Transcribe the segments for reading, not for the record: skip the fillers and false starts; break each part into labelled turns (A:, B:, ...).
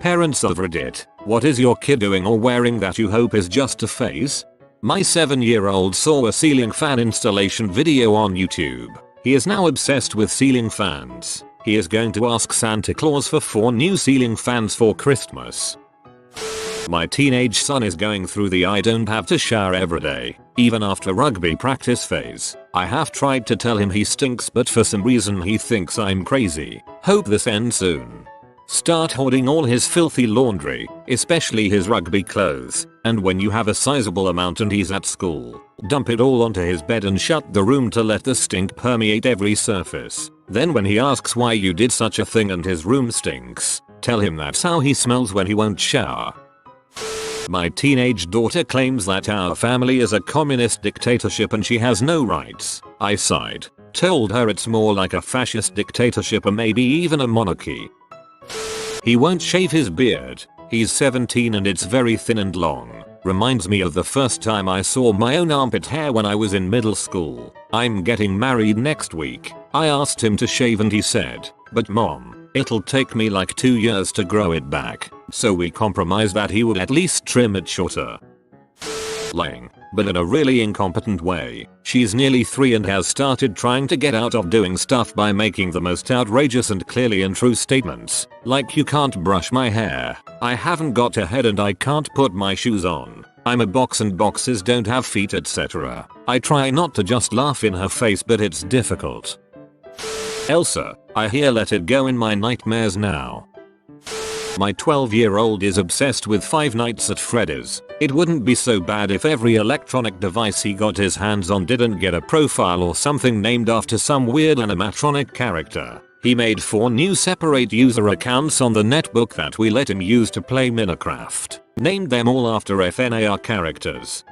A: Parents of Reddit, what is your kid doing or wearing that you hope is just a phase? My 7-year-old saw a ceiling fan installation video on YouTube. He is now obsessed with ceiling fans. He is going to ask Santa Claus for 4 new ceiling fans for Christmas. My teenage son is going through the I don't have to shower every day, even after rugby practice phase. I have tried to tell him he stinks, but for some reason he thinks I'm crazy. Hope this ends soon. Start hoarding all his filthy laundry, especially his rugby clothes, and when you have a sizable amount and he's at school, dump it all onto his bed and shut the room to let the stink permeate every surface. Then when he asks why you did such a thing and his room stinks, tell him that's how he smells when he won't shower. My teenage daughter claims that our family is a communist dictatorship and she has no rights. I sighed, told her it's more like a fascist dictatorship or maybe even a monarchy. He won't shave his beard. He's 17 and it's very thin and long. Reminds me of the first time I saw my own armpit hair when I was in middle school. I'm getting married next week. I asked him to shave and he said, "But mom, it'll take me like 2 years to grow it back." So we compromised that he would at least trim it shorter. Lying, but in a really incompetent way. She's nearly 3 and has started trying to get out of doing stuff by making the most outrageous and clearly untrue statements, like "you can't brush my hair," "I haven't got a head and I can't put my shoes on," "I'm a box and boxes don't have feet," etc. I try not to just laugh in her face, but it's difficult. Elsa, I hear Let It Go in my nightmares now. My 12-year-old is obsessed with Five Nights at Freddy's. It wouldn't be so bad if every electronic device he got his hands on didn't get a profile or something named after some weird animatronic character. He made 4 new separate user accounts on the netbook that we let him use to play Minecraft. Named them all after FNAR characters.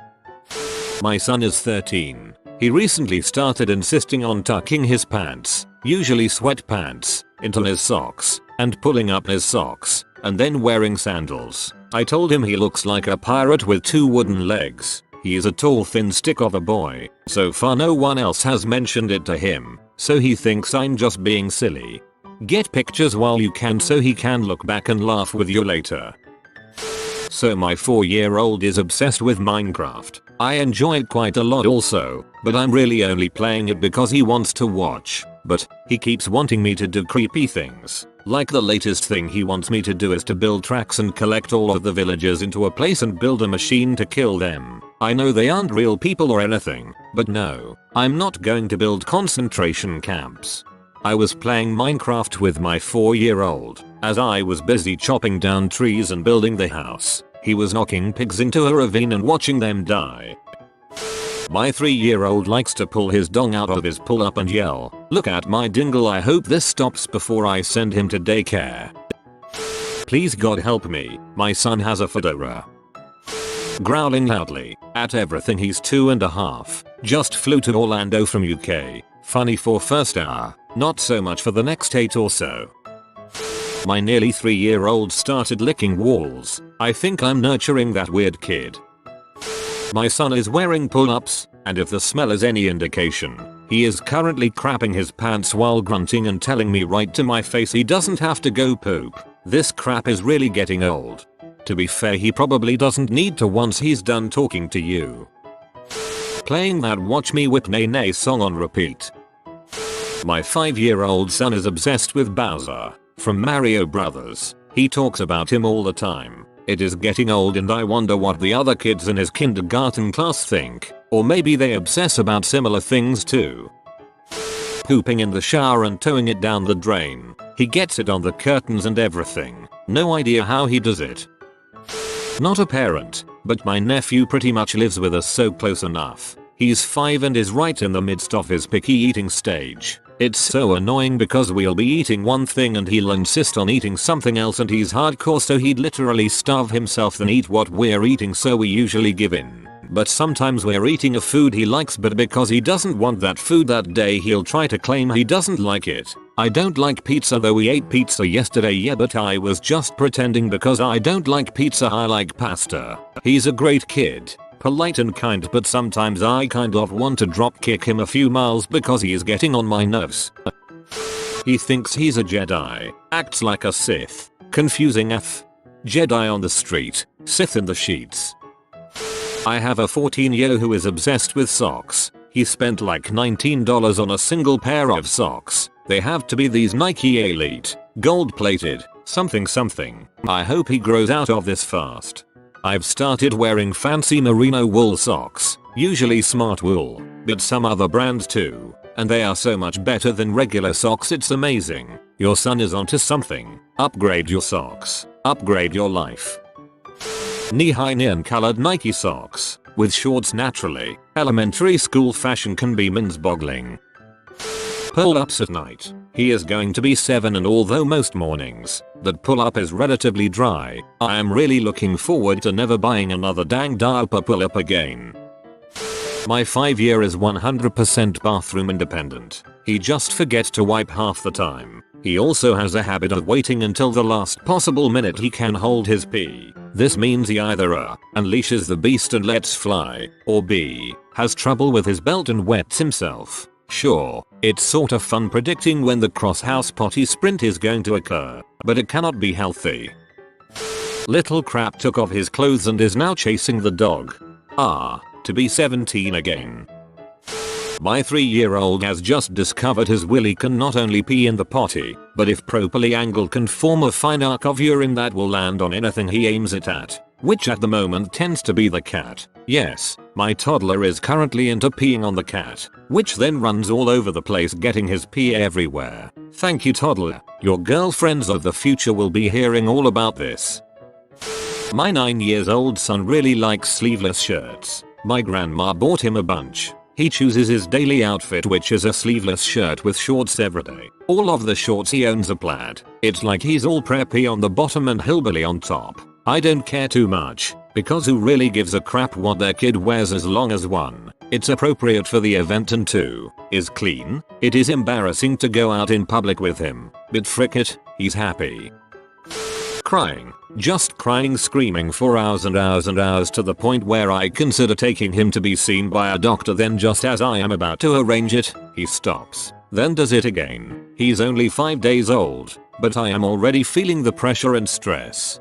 A: My son is 13. He recently started insisting on tucking his pants, usually sweatpants, into his socks, and pulling up his socks, and then wearing sandals. I told him he looks like a pirate with 2 wooden legs. He is a tall thin stick of a boy. So far no one else has mentioned it to him, so he thinks I'm just being silly. Get pictures while you can so he can look back and laugh with you later. So my 4-year-old is obsessed with Minecraft. I enjoy it quite a lot also, but I'm really only playing it because he wants to watch. But he keeps wanting me to do creepy things. Like the latest thing he wants me to do is to build tracks and collect all of the villagers into a place and build a machine to kill them. I know they aren't real people or anything, but no, I'm not going to build concentration camps. I was playing Minecraft with my 4-year-old. As I was busy chopping down trees and building the house, he was knocking pigs into a ravine and watching them die. My 3-year-old likes to pull his dong out of his pull-up and yell, "Look at my dingle." I hope this stops before I send him to daycare. Please God help me, my son has a fedora. Growling loudly at everything. He's 2.5, just flew to Orlando from UK. Funny for first hour, not so much for the next 8 or so. My nearly 3-year-old started licking walls. I think I'm nurturing that weird kid. My son is wearing pull-ups, and if the smell is any indication, he is currently crapping his pants while grunting and telling me right to my face he doesn't have to go poop. This crap is really getting old. To be fair, he probably doesn't need to once he's done talking to you. Playing that "Watch Me Whip Nay Nay" song on repeat. My 5-year-old son is obsessed with Bowser from Mario Brothers. He talks about him all the time. It is getting old and I wonder what the other kids in his kindergarten class think, or maybe they obsess about similar things too. Pooping in the shower and towing it down the drain. He gets it on the curtains and everything. No idea how he does it. Not a parent, but my nephew pretty much lives with us, so close enough. He's 5 and is right in the midst of his picky eating stage. It's so annoying because we'll be eating one thing and he'll insist on eating something else, and he's hardcore, so he'd literally starve himself than eat what we're eating, so we usually give in. But sometimes we're eating a food he likes, but because he doesn't want that food that day he'll try to claim he doesn't like it. I don't like pizza, though we ate pizza yesterday. Yeah, but I was just pretending because I don't like pizza, I like pasta. He's a great kid. Polite and kind, but sometimes I kind of want to drop kick him a few miles because he is getting on my nerves. He thinks he's a Jedi, acts like a Sith. Confusing F. Jedi on the street, Sith in the sheets. I have a 14-year-old who is obsessed with socks. He spent like $19 on a single pair of socks. They have to be these Nike Elite, gold-plated, something something. I hope he grows out of this fast. I've started wearing fancy merino wool socks, usually Smart Wool, but some other brands too, and they are so much better than regular socks, it's amazing. Your son is onto something. Upgrade your socks. Upgrade your life. Knee-high neon-colored Nike socks, with shorts naturally. Elementary school fashion can be mind-boggling. Pull-ups at night. He is going to be 7 and although most mornings, that pull-up is relatively dry, I am really looking forward to never buying another dang diaper pull-up again. My 5-year is 100% bathroom independent. He just forgets to wipe half the time. He also has a habit of waiting until the last possible minute he can hold his pee. This means he either A, unleashes the beast and lets fly, or B, has trouble with his belt and wets himself. Sure, it's sort of fun predicting when the cross-house potty sprint is going to occur, but it cannot be healthy. Little crap took off his clothes and is now chasing the dog. To be 17 again. My 3-year-old has just discovered his willy can not only pee in the potty, but if properly angled can form a fine arc of urine that will land on anything he aims it at, which at the moment tends to be the cat. Yes, my toddler is currently into peeing on the cat, which then runs all over the place getting his pee everywhere. Thank you, toddler. Your girlfriends of the future will be hearing all about this. My 9-year-old son really likes sleeveless shirts. My grandma bought him a bunch. He chooses his daily outfit, which is a sleeveless shirt with shorts every day. All of the shorts he owns are plaid. It's like he's all preppy on the bottom and hillbilly on top. I don't care too much, because who really gives a crap what their kid wears as long as 1, it's appropriate for the event and 2, is clean. It is embarrassing to go out in public with him, but frick it, he's happy. Crying. Just crying, screaming for hours and hours and hours to the point where I consider taking him to be seen by a doctor, then just as I am about to arrange it, he stops, then does it again. He's only 5 days old, but I am already feeling the pressure and stress.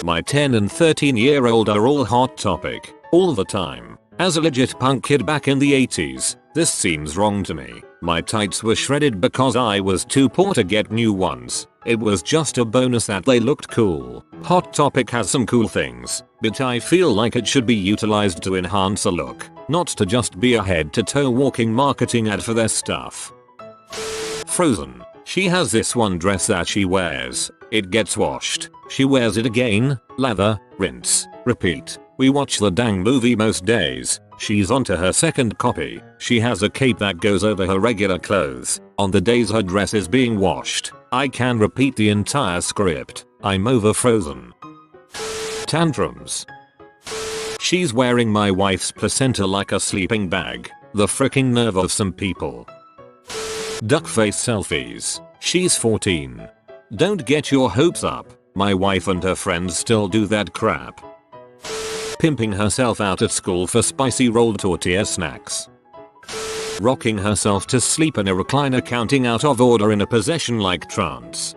A: My 10 and 13-year-old are all hot topic, all the time. As a legit punk kid back in the 80s, this seems wrong to me. My tights were shredded because I was too poor to get new ones. It was just a bonus that they looked cool. Hot Topic has some cool things, but I feel like it should be utilized to enhance a look, not to just be a head-to-toe walking marketing ad for their stuff. Frozen. She has this one dress that she wears. It gets washed. She wears it again, lather, rinse, repeat. We watch the dang movie most days. She's onto her second copy. She has a cape that goes over her regular clothes. On the days her dress is being washed, I can repeat the entire script. I'm over Frozen. Tantrums. She's wearing my wife's placenta like a sleeping bag. The fricking nerve of some people. Duck face selfies. She's 14. Don't get your hopes up. My wife and her friends still do that crap. Pimping herself out at school for spicy rolled tortilla snacks. Rocking herself to sleep in a recliner, counting out of order in a possession-like trance.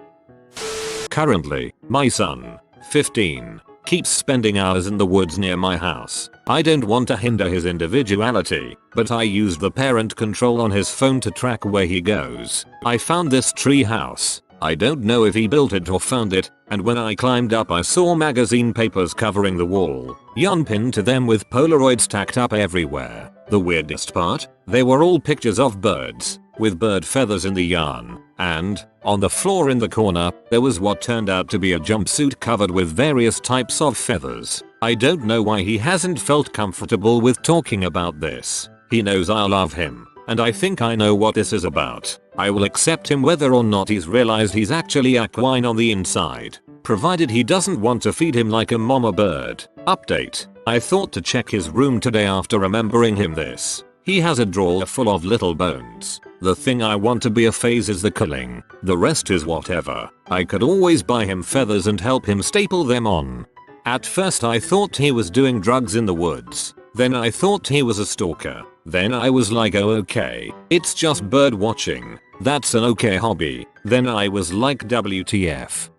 A: Currently, my son, 15, keeps spending hours in the woods near my house. I don't want to hinder his individuality, but I used the parent control on his phone to track where he goes. I found this tree house. I don't know if he built it or found it, and when I climbed up I saw magazine papers covering the wall, yarn pinned to them with Polaroids stacked up everywhere. The weirdest part? They were all pictures of birds, with bird feathers in the yarn, and, on the floor in the corner, there was what turned out to be a jumpsuit covered with various types of feathers. I don't know why he hasn't felt comfortable with talking about this. He knows I love him, and I think I know what this is about. I will accept him whether or not he's realized he's actually equine on the inside, provided he doesn't want to feed him like a mama bird. Update. I thought to check his room today after remembering him this. He has a drawer full of little bones. The thing I want to be a phase is the culling. The rest is whatever. I could always buy him feathers and help him staple them on. At first I thought he was doing drugs in the woods. Then I thought he was a stalker. Then I was like, oh okay, it's just bird watching. That's an okay hobby. Then I was like, WTF.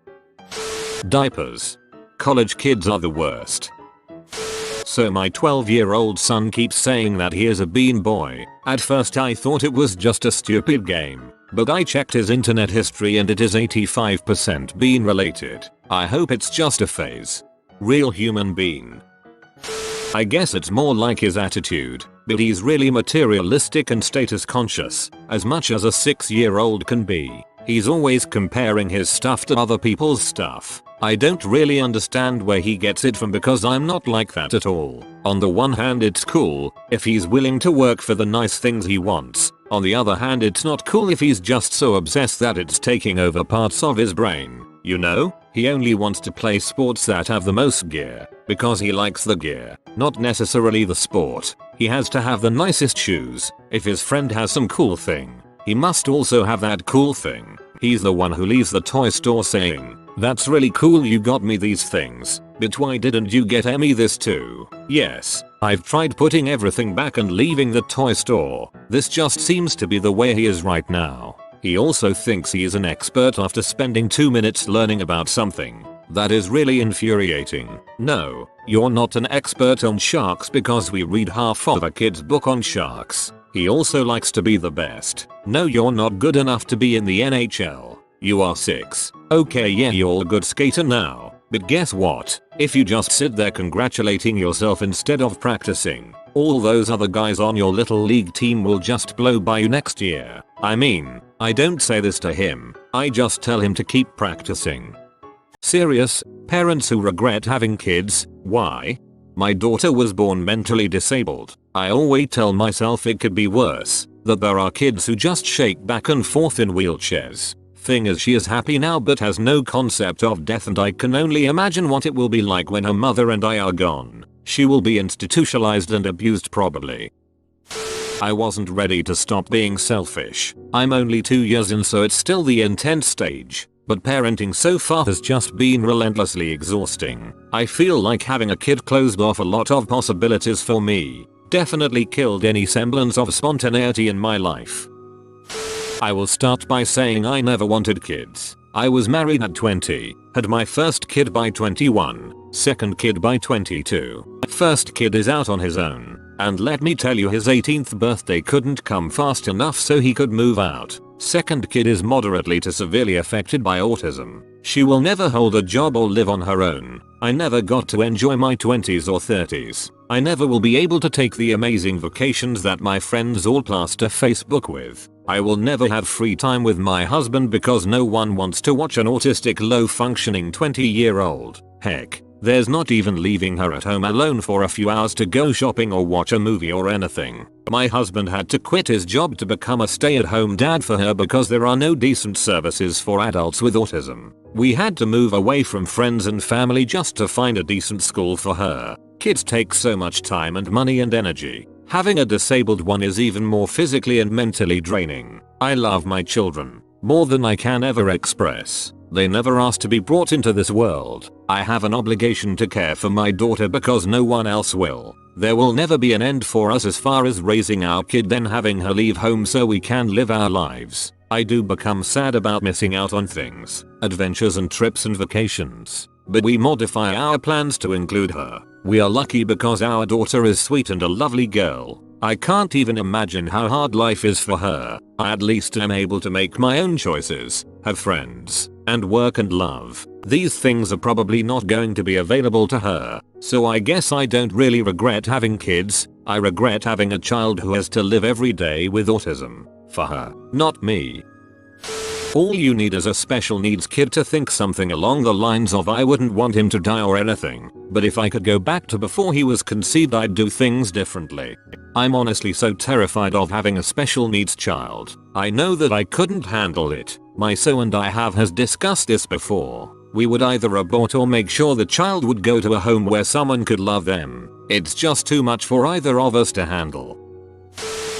A: Diapers. College kids are the worst. So my 12-year-old son keeps saying that he is a bean boy. At first I thought it was just a stupid game, but I checked his internet history and it is 85% bean related. I hope it's just a phase. Real human bean. I guess it's more like his attitude, but he's really materialistic and status conscious, as much as a 6-year-old can be. He's always comparing his stuff to other people's stuff. I don't really understand where he gets it from because I'm not like that at all. On the one hand it's cool if he's willing to work for the nice things he wants. On the other hand it's not cool if he's just so obsessed that it's taking over parts of his brain. You know, he only wants to play sports that have the most gear because he likes the gear, not necessarily the sport. He has to have the nicest shoes. If his friend has some cool thing, he must also have that cool thing. He's the one who leaves the toy store saying, "That's really cool you got me these things, but why didn't you get Emmy this too?" Yes, I've tried putting everything back and leaving the toy store. This just seems to be the way he is right now. He also thinks he is an expert after spending 2 minutes learning about something. That is really infuriating. No, you're not an expert on sharks because we read half of a kid's book on sharks. He also likes to be the best. No, you're not good enough to be in the NHL. You are 6. Okay, yeah, you're a good skater now. But guess what? If you just sit there congratulating yourself instead of practicing, all those other guys on your little league team will just blow by you next year. I mean, I don't say this to him. I just tell him to keep practicing. Serious, parents who regret having kids, why? My daughter was born mentally disabled. I always tell myself it could be worse, that there are kids who just shake back and forth in wheelchairs. Thing is, she is happy now but has no concept of death, and I can only imagine what it will be like when her mother and I are gone. She will be institutionalized and abused probably. I wasn't ready to stop being selfish. I'm only 2 years in, so it's still the intense stage. But parenting so far has just been relentlessly exhausting. I feel like having a kid closed off a lot of possibilities for me. Definitely killed any semblance of spontaneity in my life. I will start by saying I never wanted kids. I was married at 20, had my first kid by 21, second kid by 22. First kid is out on his own. And let me tell you, his 18th birthday couldn't come fast enough so he could move out. Second kid is moderately to severely affected by autism. She will never hold a job or live on her own. I never got to enjoy my 20s or 30s. I never will be able to take the amazing vacations that my friends all plaster Facebook with. I will never have free time with my husband because no one wants to watch an autistic, low-functioning 20-year-old. Heck, there's not even leaving her at home alone for a few hours to go shopping or watch a movie or anything. My husband had to quit his job to become a stay-at-home dad for her because there are no decent services for adults with autism. We had to move away from friends and family just to find a decent school for her. Kids take so much time and money and energy. Having a disabled one is even more physically and mentally draining. I love my children more than I can ever express. They never asked to be brought into this world. I have an obligation to care for my daughter because no one else will. There will never be an end for us as far as raising our kid, then having her leave home so we can live our lives. I do become sad about missing out on things, adventures and trips and vacations. But we modify our plans to include her. We are lucky because our daughter is sweet and a lovely girl. I can't even imagine how hard life is for her. I at least am able to make my own choices, have friends, and work and love. These things are probably not going to be available to her. So I guess I don't really regret having kids. I regret having a child who has to live every day with autism. For her, not me. All you need is a special needs kid to think something along the lines of, I wouldn't want him to die or anything, but if I could go back to before he was conceived I'd do things differently. I'm honestly so terrified of having a special needs child. I know that I couldn't handle it. My so and I has discussed this before. We would either abort or make sure the child would go to a home where someone could love them. It's just too much for either of us to handle.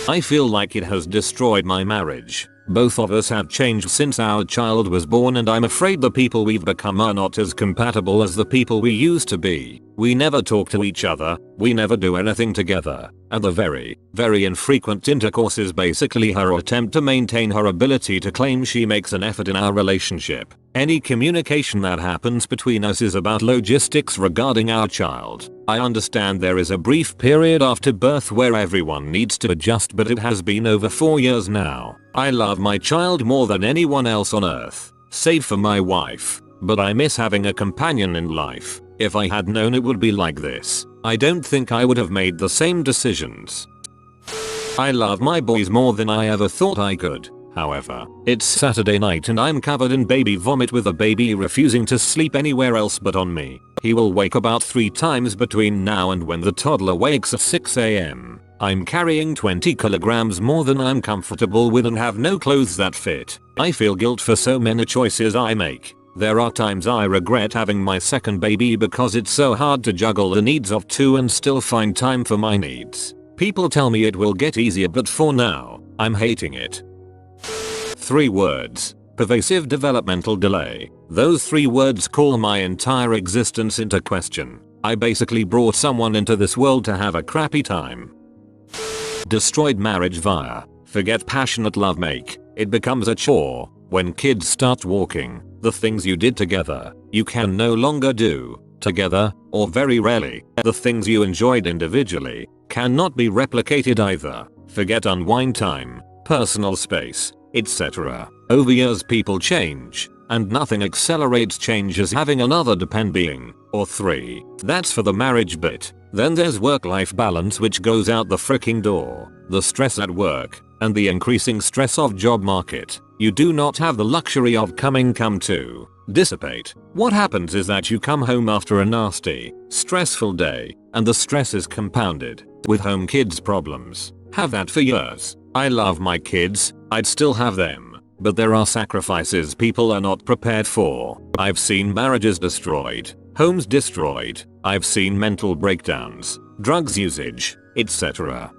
A: I feel like it has destroyed my marriage. Both of us have changed since our child was born, and I'm afraid the people we've become are not as compatible as the people we used to be. We never talk to each other, we never do anything together, and the very infrequent intercourse is basically her attempt to maintain her ability to claim she makes an effort in our relationship. Any communication that happens between us is about logistics regarding our child. I understand there is a brief period after birth where everyone needs to adjust, but it has been over 4 years now. I love my child more than anyone else on earth, save for my wife, but I miss having a companion in life. If I had known it would be like this, I don't think I would have made the same decisions. I love my boys more than I ever thought I could. However, it's Saturday night and I'm covered in baby vomit with a baby refusing to sleep anywhere else but on me. He will wake about 3 times between now and when the toddler wakes at 6 AM. I'm carrying 20 kilograms more than I'm comfortable with and have no clothes that fit. I feel guilt for so many choices I make. There are times I regret having my second baby because it's so hard to juggle the needs of 2 and still find time for my needs. People tell me it will get easier, but for now, I'm hating it. 3 words. Pervasive developmental delay. Those 3 words call my entire existence into question. I basically brought someone into this world to have a crappy time. Destroyed marriage via forget passionate lovemaking. It becomes a chore. When kids start walking, the things you did together, you can no longer do together, or very rarely, the things you enjoyed individually, cannot be replicated either. Forget unwind time, personal space, etc. Over years people change, and nothing accelerates change as having another depend being, or 3. That's for the marriage bit. Then there's work-life balance, which goes out the freaking door. The stress at work, and the increasing stress of job market. You do not have the luxury of come to dissipate. What happens is that you come home after a nasty, stressful day, and the stress is compounded with home kids problems. Have that for years. I love my kids, I'd still have them, but there are sacrifices people are not prepared for. I've seen marriages destroyed, homes destroyed, I've seen mental breakdowns, drugs usage, etc.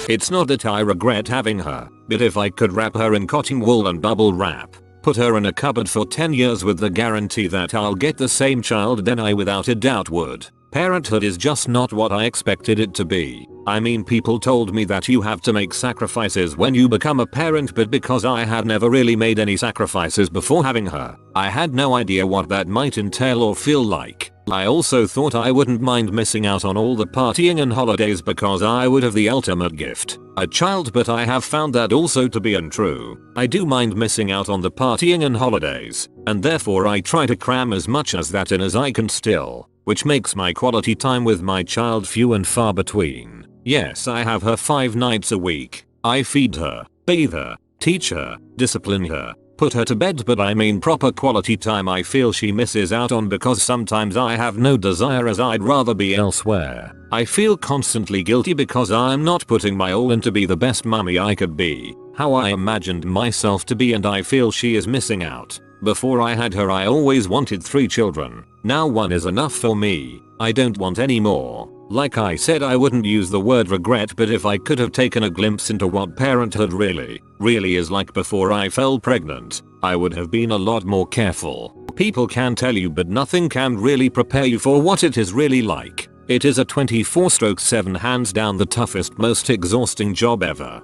A: It's not that I regret having her, but if I could wrap her in cotton wool and bubble wrap, put her in a cupboard for 10 years with the guarantee that I'll get the same child, then I without a doubt would. Parenthood is just not what I expected it to be. I mean, people told me that you have to make sacrifices when you become a parent, but because I had never really made any sacrifices before having her, I had no idea what that might entail or feel like. I also thought I wouldn't mind missing out on all the partying and holidays because I would have the ultimate gift, a child, but I have found that also to be untrue. I do mind missing out on the partying and holidays, and therefore I try to cram as much as that in as I can still, which makes my quality time with my child few and far between. Yes, I have her 5 nights a week. I feed her, bathe her, teach her, discipline her, put her to bed, but I mean proper quality time I feel she misses out on because sometimes I have no desire as I'd rather be elsewhere. I feel constantly guilty because I'm not putting my all in to be the best mummy I could be, how I imagined myself to be, and I feel she is missing out. Before I had her I always wanted 3 children. Now 1 is enough for me. I don't want any more. Like I said, I wouldn't use the word regret, but if I could have taken a glimpse into what parenthood really is like before I fell pregnant, I would have been a lot more careful. People can tell you, but nothing can really prepare you for what it is really like. It is a 24/7 hands down the toughest, most exhausting job ever.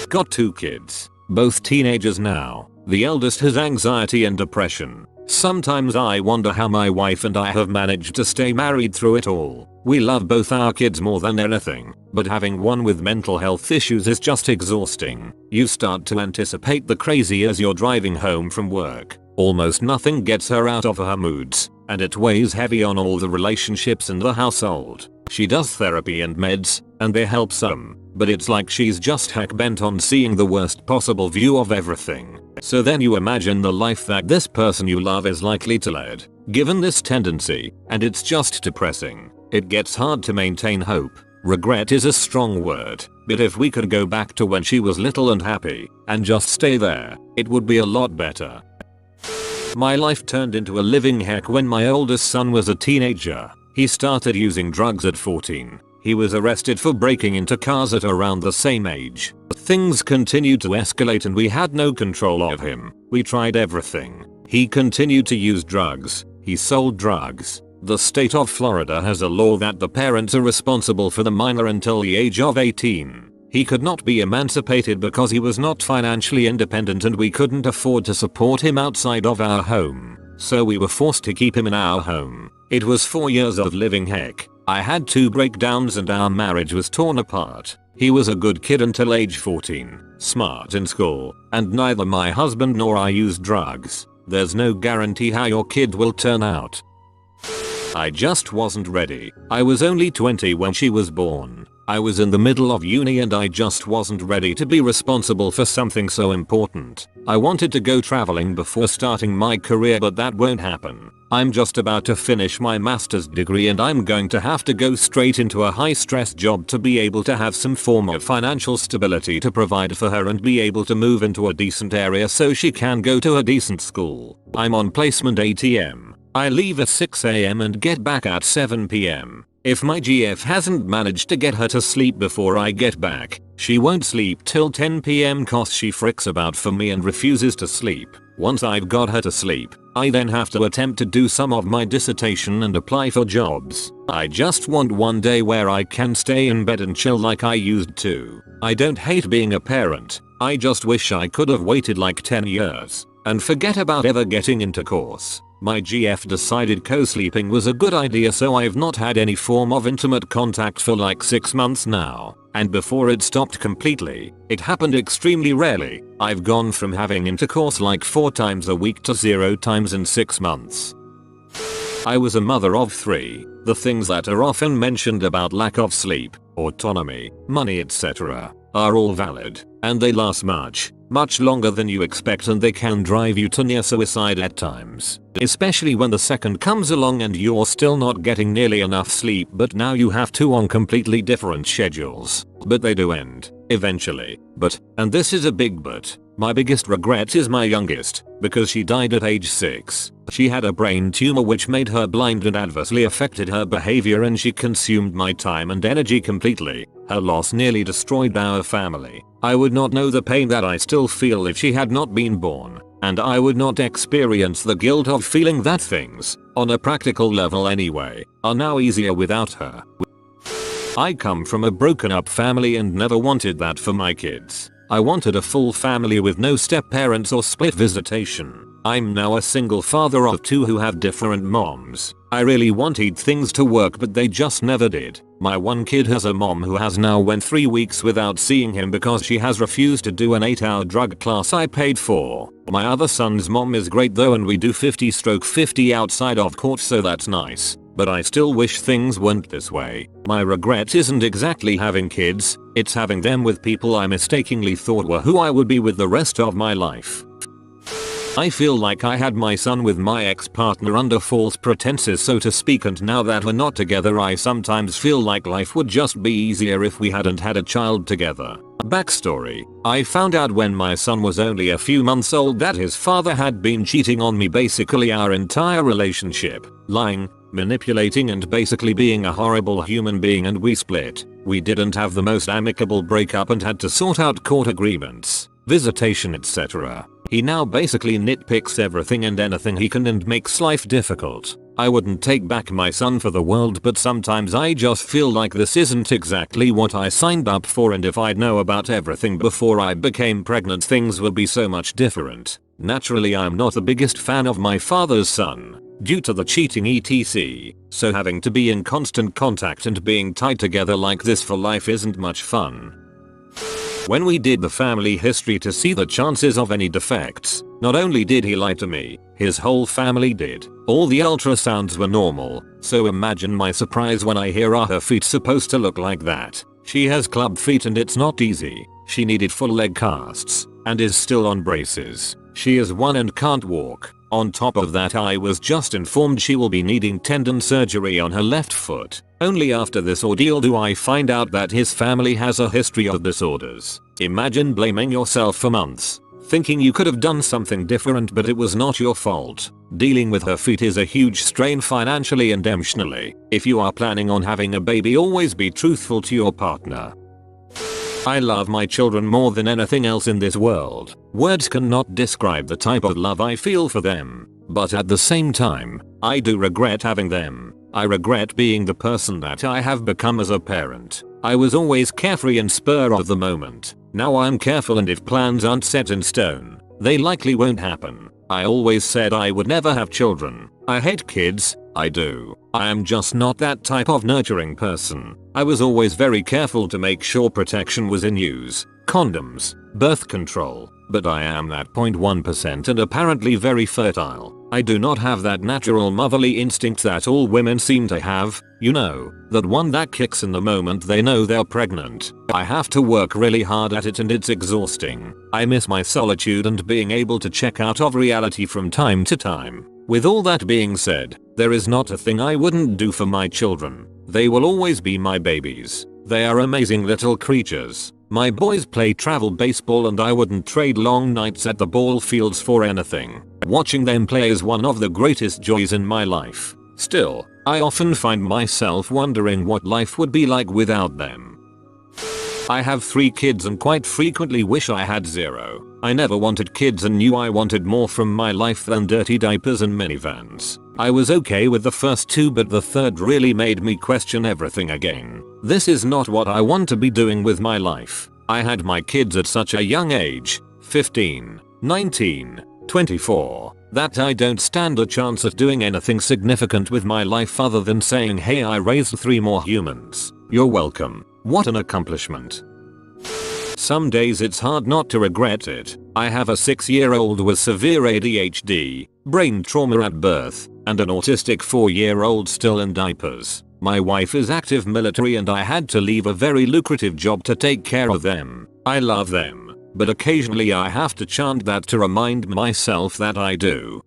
A: Got 2 kids, both teenagers now. The eldest has anxiety and depression. Sometimes I wonder how my wife and I have managed to stay married through it all. We love both our kids more than anything, but having one with mental health issues is just exhausting. You start to anticipate the crazy as you're driving home from work. Almost nothing gets her out of her moods, and it weighs heavy on all the relationships in the household. She does therapy and meds, and they help some, but it's like she's just heck bent on seeing the worst possible view of everything. So then you imagine the life that this person you love is likely to lead, given this tendency, and it's just depressing. It gets hard to maintain hope. Regret is a strong word, but if we could go back to when she was little and happy, and just stay there, it would be a lot better. My life turned into a living heck when my oldest son was a teenager. He started using drugs at 14. He was arrested for breaking into cars at around the same age. Things continued to escalate and we had no control of him. We tried everything. He continued to use drugs. He sold drugs. The state of Florida has a law that the parents are responsible for the minor until the age of 18. He could not be emancipated because he was not financially independent and we couldn't afford to support him outside of our home. So we were forced to keep him in our home. It was 4 years of living heck. I had 2 breakdowns and our marriage was torn apart. He was a good kid until age 14, smart in school, and neither my husband nor I used drugs. There's no guarantee how your kid will turn out. I just wasn't ready. I was only 20 when she was born. I was in the middle of uni and I just wasn't ready to be responsible for something so important. I wanted to go traveling before starting my career, but that won't happen. I'm just about to finish my master's degree and I'm going to have to go straight into a high stress job to be able to have some form of financial stability to provide for her and be able to move into a decent area so she can go to a decent school. I'm on placement ATM. I leave at 6 AM and get back at 7 PM. If my GF hasn't managed to get her to sleep before I get back, she won't sleep till 10 PM cause she fricks about for me and refuses to sleep. Once I've got her to sleep, I then have to attempt to do some of my dissertation and apply for jobs. I just want one day where I can stay in bed and chill like I used to. I don't hate being a parent, I just wish I could have waited like 10 years and forget about ever getting intercourse. My GF decided co-sleeping was a good idea, so I've not had any form of intimate contact for like 6 months now. And before it stopped completely, it happened extremely rarely. I've gone from having intercourse like 4 times a week to 0 times in 6 months. I was a mother of 3. The things that are often mentioned about lack of sleep, autonomy, money, etc. are all valid, and they last much longer than you expect, and they can drive you to near suicide at times. Especially when the second comes along and you're still not getting nearly enough sleep, but now you have 2 on completely different schedules. But they do end, eventually. But, and this is a big but, my biggest regret is my youngest, because she died at age 6. She had a brain tumor which made her blind and adversely affected her behavior, and she consumed my time and energy completely. Her loss nearly destroyed our family. I would not know the pain that I still feel if she had not been born, and I would not experience the guilt of feeling that things, on a practical level anyway, are now easier without her. I come from a broken up family and never wanted that for my kids. I wanted a full family with no step-parents or split visitation. I'm now a single father of 2 who have different moms. I really wanted things to work, but they just never did. My one kid has a mom who has now went 3 weeks without seeing him because she has refused to do an 8-hour drug class I paid for. My other son's mom is great though, and we do 50/50 outside of court, so that's nice. But I still wish things weren't this way. My regret isn't exactly having kids, it's having them with people I mistakenly thought were who I would be with the rest of my life. I feel like I had my son with my ex-partner under false pretenses, so to speak, and now that we're not together I sometimes feel like life would just be easier if we hadn't had a child together. Backstory: I found out when my son was only a few months old that his father had been cheating on me basically our entire relationship, lying, manipulating and basically being a horrible human being, and we split. We didn't have the most amicable breakup and had to sort out court agreements, visitation, etc. He now basically nitpicks everything and anything he can and makes life difficult. I wouldn't take back my son for the world, but sometimes I just feel like this isn't exactly what I signed up for, and if I'd know about everything before I became pregnant things would be so much different. Naturally I'm not the biggest fan of my father's son, due to the cheating etc. So having to be in constant contact and being tied together like this for life isn't much fun. When we did the family history to see the chances of any defects, not only did he lie to me, his whole family did. All the ultrasounds were normal, so imagine my surprise when I hear, are her feet supposed to look like that? She has club feet and it's not easy. She needed full leg casts, and is still on braces. She is 1 and can't walk. On top of that, I was just informed she will be needing tendon surgery on her left foot. Only after this ordeal do I find out that his family has a history of disorders. Imagine blaming yourself for months, thinking you could have done something different but it was not your fault. Dealing with her feet is a huge strain financially and emotionally. If you are planning on having a baby, always be truthful to your partner. I love my children more than anything else in this world. Words cannot describe the type of love I feel for them. But at the same time, I do regret having them. I regret being the person that I have become as a parent. I was always carefree and spur of the moment. Now I'm careful, and if plans aren't set in stone, they likely won't happen. I always said I would never have children. I hate kids. I do. I am just not that type of nurturing person. I was always very careful to make sure protection was in use. Condoms, birth control. But I am that 0.1% and apparently very fertile. I do not have that natural motherly instinct that all women seem to have. You know, that one that kicks in the moment they know they're pregnant. I have to work really hard at it and it's exhausting. I miss my solitude and being able to check out of reality from time to time. With all that being said, there is not a thing I wouldn't do for my children. They will always be my babies. They are amazing little creatures. My boys play travel baseball and I wouldn't trade long nights at the ball fields for anything. Watching them play is one of the greatest joys in my life. Still, I often find myself wondering what life would be like without them. I have 3 kids and quite frequently wish I had 0. I never wanted kids and knew I wanted more from my life than dirty diapers and minivans. I was okay with the first 2, but the third really made me question everything again. This is not what I want to be doing with my life. I had my kids at such a young age, 15, 19, 24, that I don't stand a chance at doing anything significant with my life other than saying, hey, I raised 3 more humans. You're welcome. What an accomplishment. Some days it's hard not to regret it. I have a 6-year-old with severe ADHD, brain trauma at birth, and an autistic 4-year-old still in diapers. My wife is active military and I had to leave a very lucrative job to take care of them. I love them, but occasionally I have to chant that to remind myself that I do.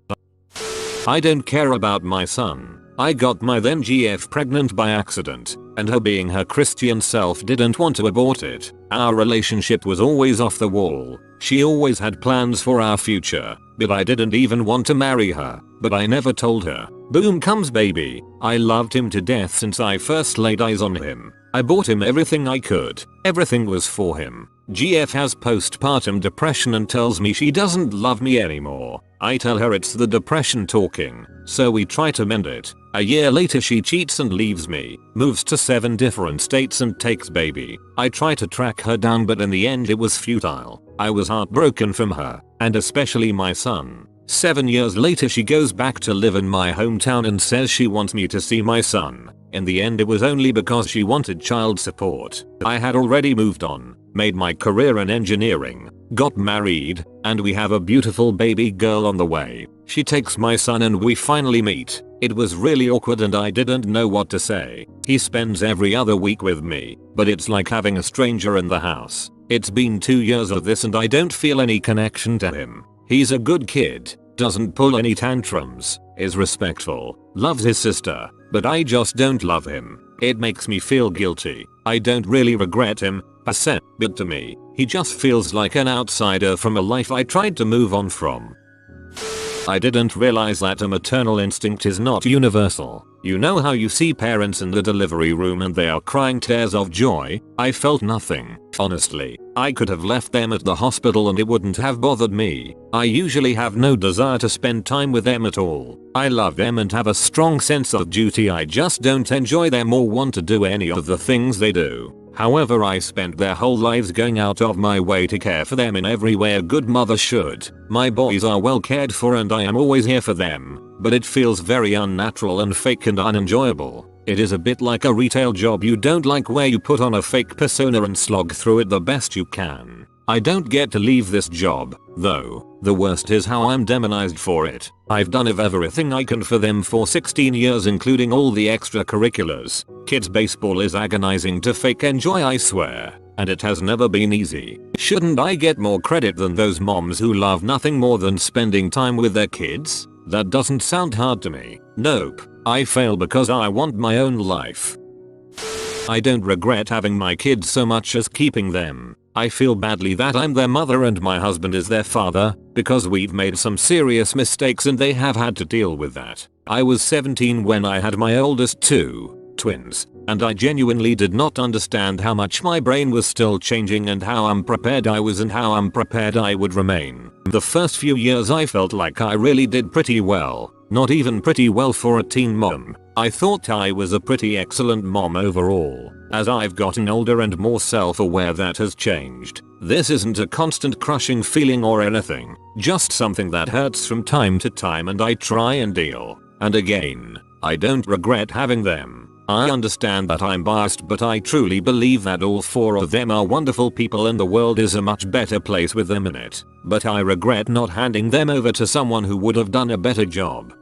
A: I don't care about my son. I got my then GF pregnant by accident, and her being her Christian self didn't want to abort it. Our relationship was always off the wall. She always had plans for our future, but I didn't even want to marry her. But I never told her. Boom comes baby. I loved him to death since I first laid eyes on him. I bought him everything I could. Everything was for him. GF has postpartum depression and tells me she doesn't love me anymore. I tell her it's the depression talking, so we try to mend it. A year later she cheats and leaves me, moves to 7 different states and takes baby. I try to track her down but in the end it was futile. I was heartbroken from her, and especially my son. 7 years later she goes back to live in my hometown and says she wants me to see my son. In the end it was only because she wanted child support. I had already moved on, made my career in engineering, got married, and we have a beautiful baby girl on the way. She takes my son and we finally meet. It was really awkward and I didn't know what to say. He spends every other week with me, but it's like having a stranger in the house. It's been 2 years of this and I don't feel any connection to him. He's a good kid, doesn't pull any tantrums, is respectful, loves his sister, but I just don't love him. It makes me feel guilty. I don't really regret him, but to me, he just feels like an outsider from a life I tried to move on from. I didn't realize that a maternal instinct is not universal. You know how you see parents in the delivery room and they are crying tears of joy? I felt nothing. Honestly, I could have left them at the hospital and it wouldn't have bothered me. I usually have no desire to spend time with them at all. I love them and have a strong sense of duty. I just don't enjoy them or want to do any of the things they do. However, I spent their whole lives going out of my way to care for them in every way a good mother should. My boys are well cared for and I am always here for them, but it feels very unnatural and fake and unenjoyable. It is a bit like a retail job you don't like where you put on a fake persona and slog through it the best you can. I don't get to leave this job, though. The worst is how I'm demonized for it. I've done everything I can for them for 16 years including all the extracurriculars. Kids baseball is agonizing to fake enjoy, I swear. And it has never been easy. Shouldn't I get more credit than those moms who love nothing more than spending time with their kids? That doesn't sound hard to me. Nope. I fail because I want my own life. I don't regret having my kids so much as keeping them. I feel badly that I'm their mother and my husband is their father, because we've made some serious mistakes and they have had to deal with that. I was 17 when I had my oldest 2 twins, and I genuinely did not understand how much my brain was still changing and how unprepared I was and how unprepared I would remain. The first few years I felt like I really did pretty well, not even pretty well for a teen mom. I thought I was a pretty excellent mom overall. As I've gotten older and more self-aware, that has changed. This isn't a constant crushing feeling or anything, just something that hurts from time to time and I try and deal. And again, I don't regret having them. I understand that I'm biased, but I truly believe that all 4 of them are wonderful people and the world is a much better place with them in it. But I regret not handing them over to someone who would have done a better job.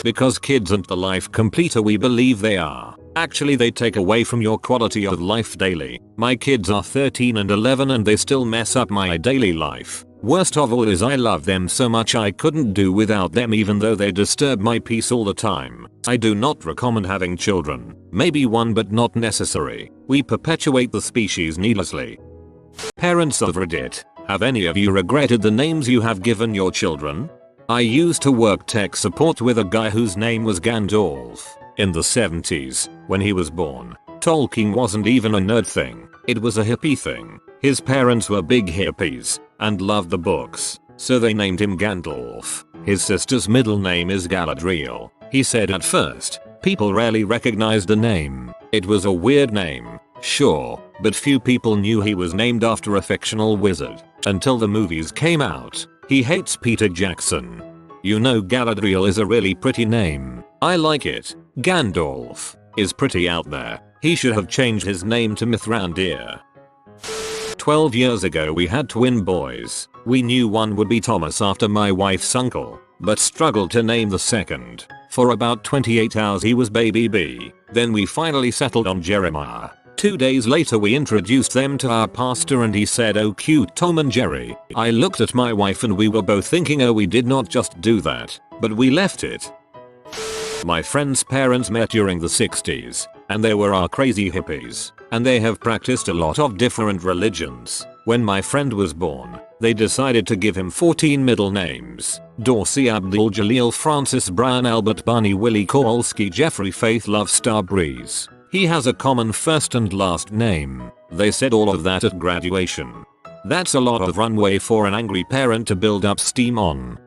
A: Because kids aren't the life completer we believe they are. Actually, they take away from your quality of life daily. My kids are 13 and 11 and they still mess up my daily life. Worst of all is I love them so much I couldn't do without them, even though they disturb my peace all the time. I do not recommend having children. Maybe one, but not necessary. We perpetuate the species needlessly. Parents of Reddit, have any of you regretted the names you have given your children? I used to work tech support with a guy whose name was Gandalf. In the 70s, when he was born, Tolkien wasn't even a nerd thing. It was a hippie thing. His parents were big hippies and loved the books, so they named him Gandalf. His sister's middle name is Galadriel. He said at first, people rarely recognized the name. It was a weird name, sure, but few people knew he was named after a fictional wizard until the movies came out. He hates Peter Jackson. You know, Galadriel is a really pretty name. I like it. Gandalf is pretty out there. He should have changed his name to Mithrandir. 12 years ago we had twin boys. We knew one would be Thomas after my wife's uncle, but struggled to name the second. For about 28 hours he was baby B. Then we finally settled on Jeremiah. 2 days later we introduced them to our pastor and he said, "Oh, cute Tom and Jerry." I looked at my wife and we were both thinking, oh, we did not just do that, but we left it. My friend's parents met during the 60s, and they were our crazy hippies, and they have practiced a lot of different religions. When my friend was born, they decided to give him 14 middle names: Dorsey, Abdul, Jaleel, Francis, Brian, Albert, Barney, Willie, Kowalski, Jeffrey, Faith, Love, Star, Breeze. He has a common first and last name. They said all of that at graduation. That's a lot of runway for an angry parent to build up steam on.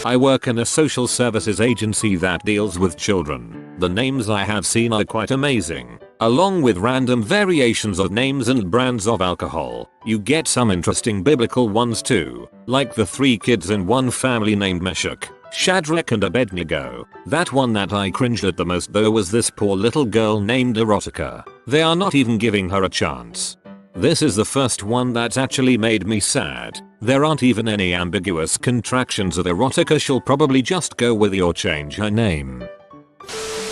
A: I work in a social services agency that deals with children. The names I have seen are quite amazing. Along with random variations of names and brands of alcohol, you get some interesting biblical ones too, like the 3 kids in one family named Meshach, Shadrach and Abednego. That one that I cringed at the most though was this poor little girl named Erotica. They are not even giving her a chance. This is the first one that's actually made me sad. There aren't even any ambiguous contractions of Erotica. She'll probably just go with or change her name.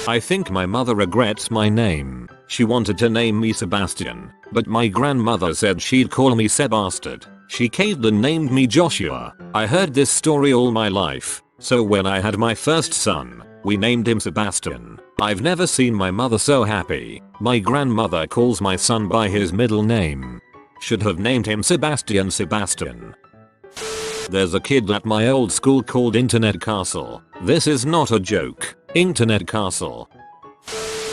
A: I think my mother regrets my name. She wanted to name me Sebastian, but my grandmother said she'd call me Sebastard. She caved and named me Joshua. I heard this story all my life, so when I had my first son, we named him Sebastian. I've never seen my mother so happy. My grandmother calls my son by his middle name. Should have named him Sebastian. There's a kid at my old school called Internet Castle. This is not a joke. Internet Castle.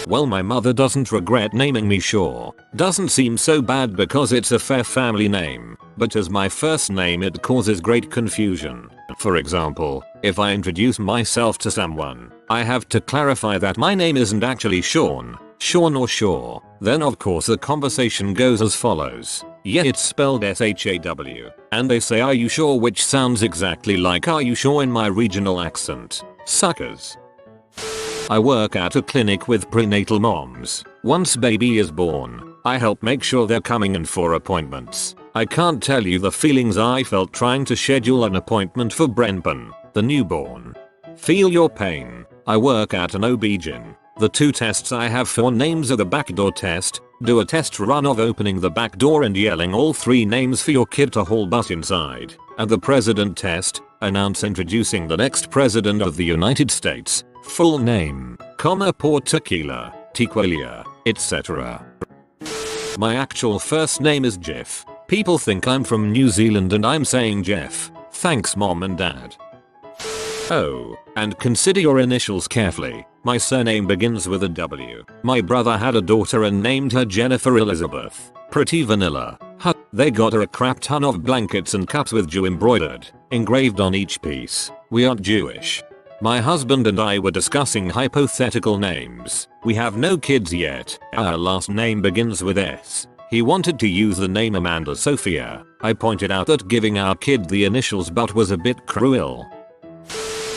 A: Well, my mother doesn't regret naming me, sure. Doesn't seem so bad because it's a fair family name, but as my first name it causes great confusion. For example, if I introduce myself to someone, I have to clarify that my name isn't actually Sean or Shaw. Then of course the conversation goes as follows. Yeah, it's spelled S-H-A-W. And they say, "Are you sure?" which sounds exactly like "Are you sure?" in my regional accent. Suckers. I work at a clinic with prenatal moms. Once baby is born, I help make sure they're coming in for appointments. I can't tell you the feelings I felt trying to schedule an appointment for Brenpan, the newborn. Feel your pain. I work at an OB-GYN. The 2 tests I have for names are the backdoor test, do a test run of opening the back door and yelling all 3 names for your kid to haul butt inside, and the president test, announce introducing the next president of the United States, full name, Port Tequila, Tequila, etc. My actual first name is Jeff. People think I'm from New Zealand and I'm saying Jeff. Thanks mom and dad. Oh, and consider your initials carefully. My surname begins with a W. My brother had a daughter and named her Jennifer Elizabeth. Pretty vanilla. Huh. They got her a crap ton of blankets and cups with Jew engraved on each piece. We aren't Jewish. My husband and I were discussing hypothetical names. We have no kids yet. Our last name begins with S. He wanted to use the name Amanda Sophia. I pointed out that giving our kid the initials but was a bit cruel.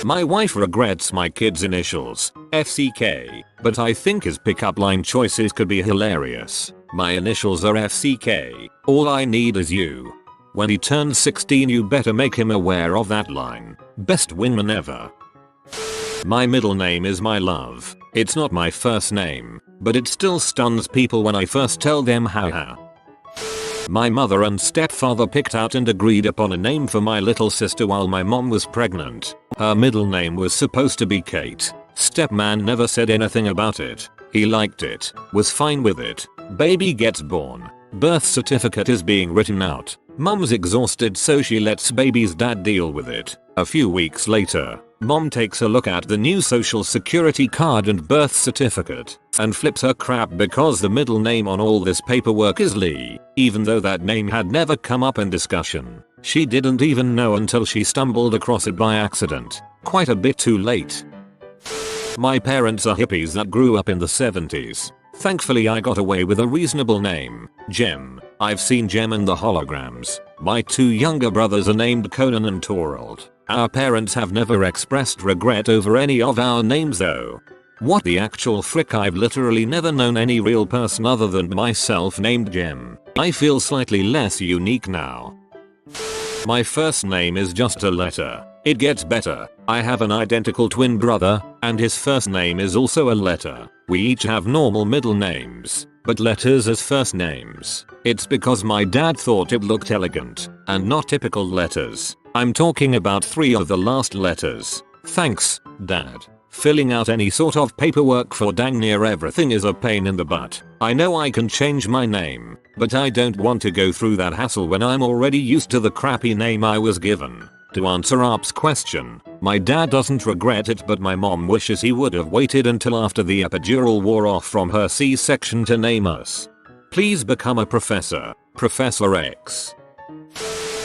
A: My wife regrets my kid's initials, FCK, but I think his pickup line choices could be hilarious. My initials are FCK, all I need is you. When he turns 16 you better make him aware of that line. Best wingman ever. My middle name is my love. It's not my first name, but it still stuns people when I first tell them haha. My mother and stepfather picked out and agreed upon a name for my little sister while my mom was pregnant. Her middle name was supposed to be Kate. Stepman never said anything about it. He liked it, was fine with it. Baby gets born. Birth certificate is being written out. Mom's exhausted so she lets baby's dad deal with it. A few weeks later, mom takes a look at the new social security card and birth certificate and flips her crap because the middle name on all this paperwork is Lee, even though that name had never come up in discussion. She didn't even know until she stumbled across it by accident. Quite a bit too late. My parents are hippies that grew up in the 70s. Thankfully I got away with a reasonable name, Jem. I've seen Jem in the holograms. My two younger brothers are named Conan and Torald. Our parents have never expressed regret over any of our names though. What the actual frick, I've literally never known any real person other than myself named Jem. I feel slightly less unique now. My first name is just a letter. It gets better. I have an identical twin brother, and his first name is also a letter. We each have normal middle names, but letters as first names. It's because my dad thought it looked elegant, and not typical letters. I'm talking about 3 of the last letters. Thanks, Dad. Filling out any sort of paperwork for dang near everything is a pain in the butt. I know I can change my name, but I don't want to go through that hassle when I'm already used to the crappy name I was given. To answer Up's question, my dad doesn't regret it, but my mom wishes he would have waited until after the epidural wore off from her C-section to name us. Please become a professor, Professor X.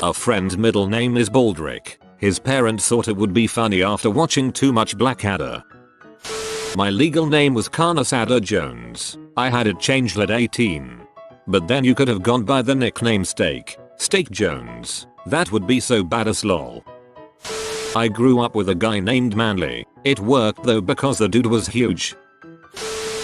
A: A friend's middle name is Baldrick. His parents thought it would be funny after watching too much Blackadder. My legal name was Carnasada Jones. I had it changed at 18. But then you could have gone by the nickname Steak Jones. That would be so badass lol. I grew up with a guy named Manly. It worked though because the dude was huge.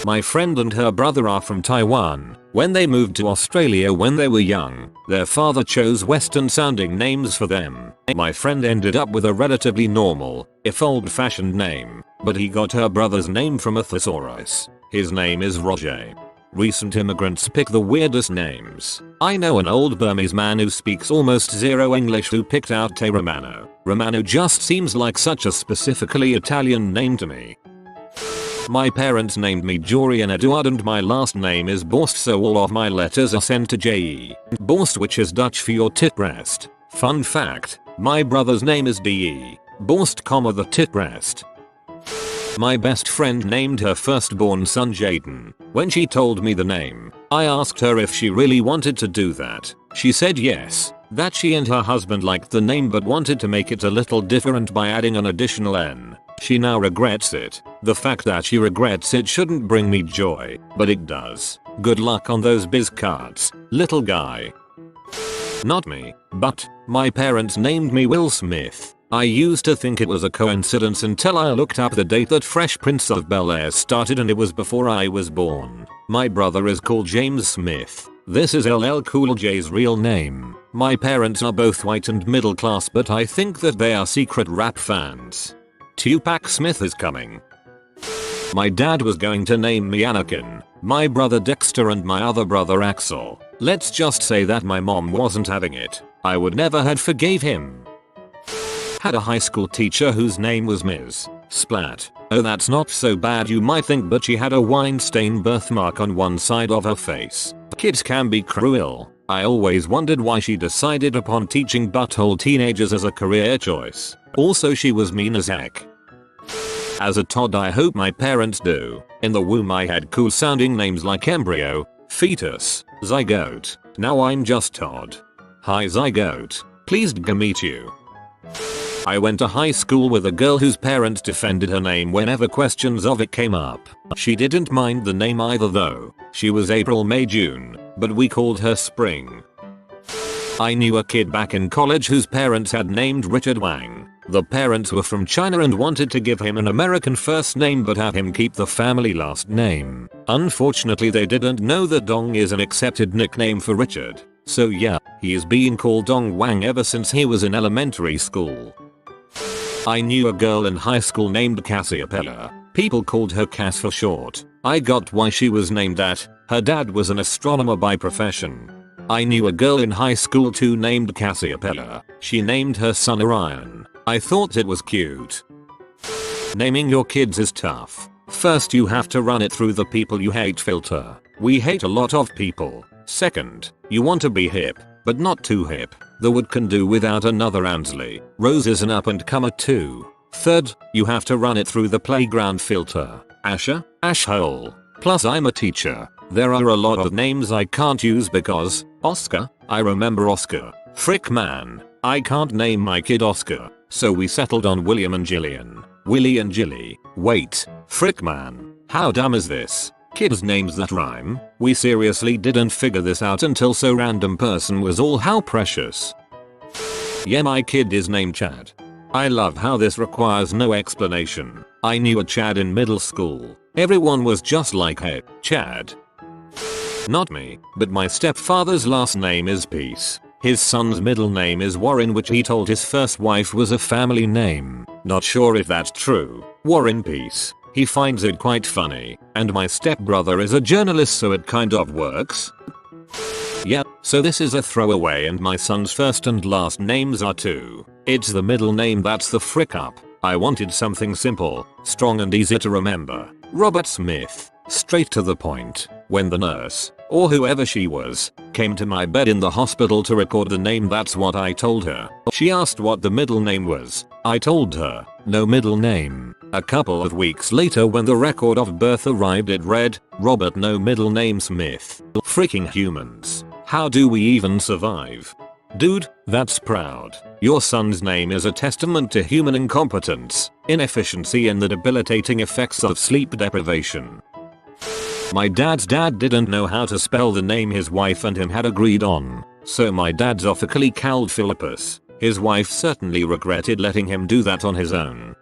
A: My friend and her brother are from Taiwan. When they moved to Australia when they were young, their father chose Western sounding names for them. My friend ended up with a relatively normal, if old-fashioned name, but he got her brother's name from a thesaurus. His name is Roger. Recent immigrants pick the weirdest names. I know an old Burmese man who speaks almost zero English who picked out Te Romano. Romano just seems like such a specifically Italian name to me. My parents named me Jorian Eduard and my last name is Borst, so all of my letters are sent to J.E. Borst, which is Dutch for your tit breast. Fun fact, my brother's name is D.E. Borst, the tit breast. My best friend named her firstborn son Jaden. When she told me the name, I asked her if she really wanted to do that. She said yes, that she and her husband liked the name but wanted to make it a little different by adding an additional N. She now regrets it. The fact that she regrets it shouldn't bring me joy, but it does. Good luck on those biz cards, little guy. Not me, but my parents named me Will Smith. I used to think it was a coincidence until I looked up the date that Fresh Prince of Bel-Air started and it was before I was born. My brother is called James Smith. This is LL Cool J's real name. My parents are both white and middle class, but I think that they are secret rap fans. Tupac Smith is coming. My dad was going to name me Anakin, my brother Dexter and my other brother Axel. Let's just say that my mom wasn't having it. I would never had forgave him. Had a high school teacher whose name was Ms. Splat. Oh, that's not so bad you might think, but she had a wine stain birthmark on one side of her face. Kids can be cruel. I always wondered why she decided upon teaching butthole teenagers as a career choice. Also, she was mean as heck. As a Todd, I hope my parents do. In the womb I had cool sounding names like embryo, fetus, zygote. Now I'm just Todd. Hi zygote. Pleased to meet you. I went to high school with a girl whose parents defended her name whenever questions of it came up. She didn't mind the name either though. She was April, May, June, but we called her Spring. I knew a kid back in college whose parents had named Richard Wang. The parents were from China and wanted to give him an American first name but have him keep the family last name. Unfortunately, they didn't know that Dong is an accepted nickname for Richard. So yeah, he is being called Dong Wang ever since he was in elementary school. I knew a girl in high school named Cassiopeia. People called her Cass for short. I got why she was named that. Her dad was an astronomer by profession. I knew a girl in high school too named Cassiopeia. She named her son Orion. I thought it was cute. Naming your kids is tough. First, you have to run it through the people you hate filter. We hate a lot of people. Second, you want to be hip, but not too hip. The wood can do without another Ansley. Rose is an up and comer too. Third, you have to run it through the playground filter. Asher, Ashhole. Plus I'm a teacher. There are a lot of names I can't use because Oscar, I remember Oscar. Frick man, I can't name my kid Oscar. So we settled on William and Jillian. Willie and Jilly. Wait, frick man, how dumb is this? Kids names that rhyme? We seriously didn't figure this out until so random person was all how precious. Yeah, my kid is named Chad. I love how this requires no explanation. I knew a Chad in middle school. Everyone was just like, hey, Chad. Not me, but my stepfather's last name is Peace. His son's middle name is Warren, which he told his first wife was a family name. Not sure if that's true. Warren Peace. He finds it quite funny. And my stepbrother is a journalist, so it kind of works. Yeah, so this is a throwaway and my son's first and last names are too. It's the middle name that's the frick up. I wanted something simple, strong and easy to remember. Robert Smith. Straight to the point. When the nurse, or whoever she was, came to my bed in the hospital to record the name, that's what I told her. She asked what the middle name was. I told her, no middle name. A couple of weeks later when the record of birth arrived it read, Robert no middle name Smith. Freaking humans. How do we even survive? Dude, that's proud. Your son's name is a testament to human incompetence, inefficiency and the debilitating effects of sleep deprivation. My dad's dad didn't know how to spell the name his wife and him had agreed on, so my dad's officially called Philippus. His wife certainly regretted letting him do that on his own.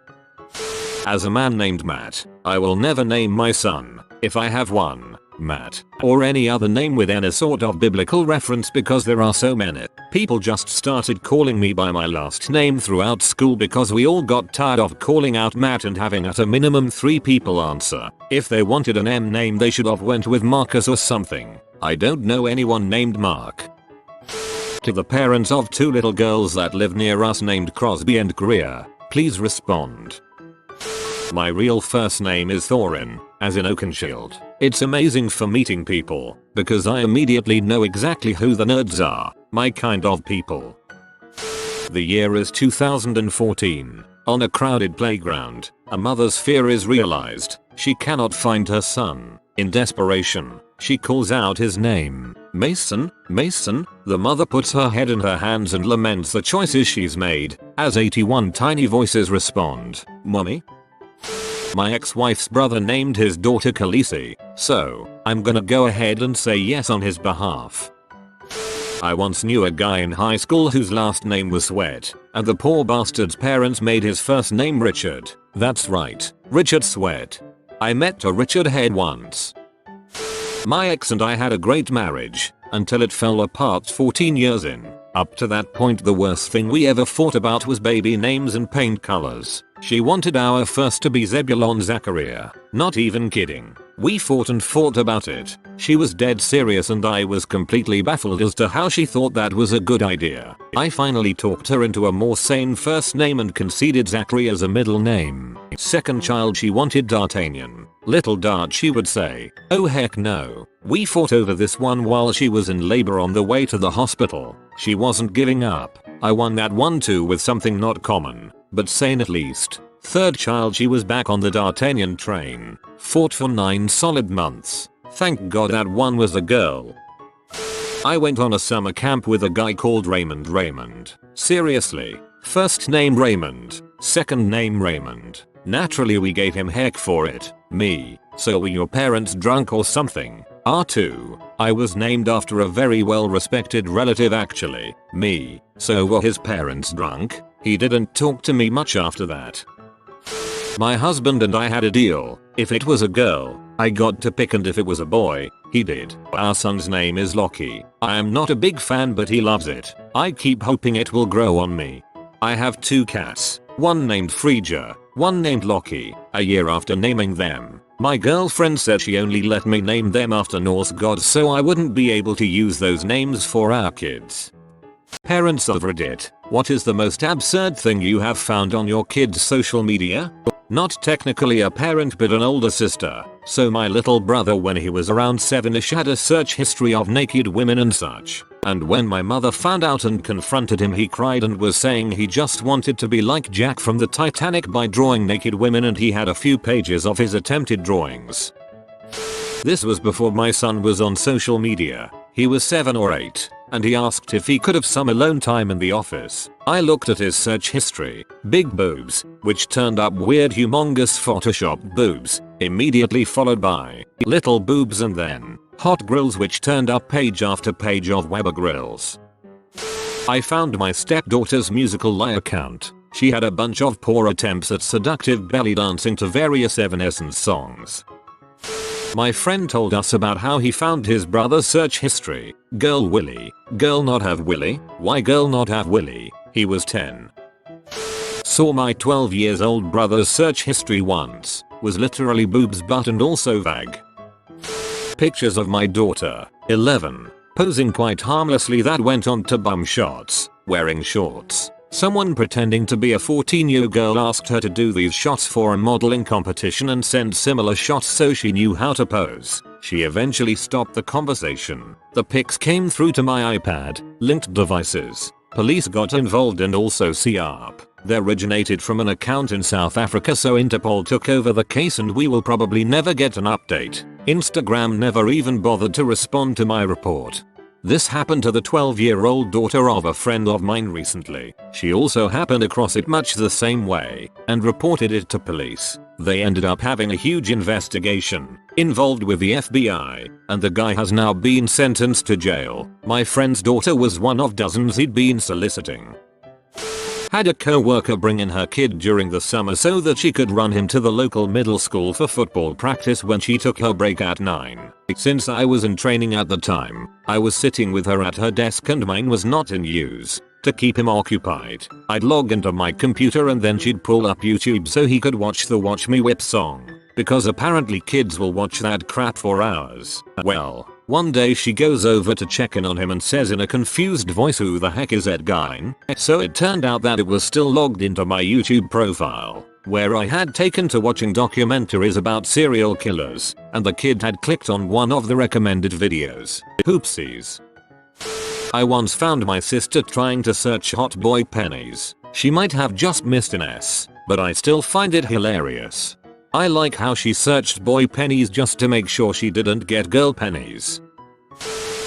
A: As a man named Matt, I will never name my son, if I have one, Matt, or any other name with any sort of biblical reference because there are so many. People just started calling me by my last name throughout school because we all got tired of calling out Matt and having at a minimum 3 people answer. If they wanted an M name they should have went with Marcus or something. I don't know anyone named Mark. To the parents of 2 little girls that live near us named Crosby and Greer, please respond. My real first name is Thorin, as in Oakenshield. It's amazing for meeting people, because I immediately know exactly who the nerds are, my kind of people. The year is 2014. On a crowded playground, a mother's fear is realized. She cannot find her son. In desperation, she calls out his name. Mason, Mason. The mother puts her head in her hands and laments the choices she's made, as 81 tiny voices respond. Mommy? My ex-wife's brother named his daughter Khaleesi, so I'm gonna go ahead and say yes on his behalf. I once knew a guy in high school whose last name was Sweat, and the poor bastard's parents made his first name Richard. That's right, Richard Sweat. I met a Richard Head once. My ex and I had a great marriage, until it fell apart 14 years in. Up to that point the worst thing we ever fought about was baby names and paint colors. She wanted our first to be Zebulon Zachariah. Not even kidding. We fought and fought about it. She was dead serious and I was completely baffled as to how she thought that was a good idea. I finally talked her into a more sane first name and conceded Zachary as a middle name. Second child she wanted D'Artagnan. Little Dart she would say. Oh heck no. We fought over this one while she was in labor on the way to the hospital. She wasn't giving up. I won that one too with something not common, but sane at least. Third child she was back on the D'Artagnan train. Fought for 9 solid months. Thank God that one was a girl. I went on a summer camp with a guy called Raymond. Seriously. First name Raymond. Second name Raymond. Naturally we gave him heck for it. Me. So were your parents drunk or something? R2. I was named after a very well respected relative actually. Me. So were his parents drunk? He didn't talk to me much after that. My husband and I had a deal. If it was a girl, I got to pick, and if it was a boy, he did. Our son's name is Lockie. I am not a big fan but he loves it. I keep hoping it will grow on me. I have 2 cats. One named Freeja, one named Lockie. A year after naming them, my girlfriend said she only let me name them after Norse gods so I wouldn't be able to use those names for our kids. Parents of Reddit, what is the most absurd thing you have found on your kid's social media? Not technically a parent but an older sister. So my little brother when he was around 7ish had a search history of naked women and such. And when my mother found out and confronted him he cried and was saying he just wanted to be like Jack from the Titanic by drawing naked women, and he had a few pages of his attempted drawings. This was before my son was on social media. He was 7 or 8, and he asked if he could have some alone time in the office. I looked at his search history. Big boobs, which turned up weird humongous photoshopped boobs, immediately followed by little boobs and then hot grills, which turned up page after page of Weber grills. I found my stepdaughter's musical lie account. She had a bunch of poor attempts at seductive belly dancing to various Evanescence songs. My friend told us about how he found his brother's search history. Girl Willy. Girl not have Willy? Why girl not have Willy? He was 10. Saw my 12 years old brother's search history once. Was literally boobs, butt and also vag. Pictures of my daughter, 11, posing quite harmlessly that went on to bum shots, wearing shorts. Someone pretending to be a 14-year girl asked her to do these shots for a modeling competition and send similar shots so she knew how to pose. She eventually stopped the conversation. The pics came through to my iPad, linked devices. Police got involved and also CARP. They originated from an account in South Africa, so Interpol took over the case and we will probably never get an update. Instagram never even bothered to respond to my report. This happened to the 12-year-old daughter of a friend of mine recently. She also happened across it much the same way and reported it to police. They ended up having a huge investigation involved with the FBI, and the guy has now been sentenced to jail. My friend's daughter was one of dozens he'd been soliciting. Had a co-worker bring in her kid during the summer so that she could run him to the local middle school for football practice when she took her break at 9. Since I was in training at the time, I was sitting with her at her desk and mine was not in use. To keep him occupied, I'd log into my computer and then she'd pull up YouTube so he could watch the Watch Me Whip song. Because apparently kids will watch that crap for hours. Well, one day she goes over to check in on him and says in a confused voice, "Who the heck is that guy?" So it turned out that it was still logged into my YouTube profile, where I had taken to watching documentaries about serial killers, and the kid had clicked on one of the recommended videos. Oopsies. I once found my sister trying to search hot boy pennies. She might have just missed an S, but I still find it hilarious. I like how she searched boy pennies just to make sure she didn't get girl pennies.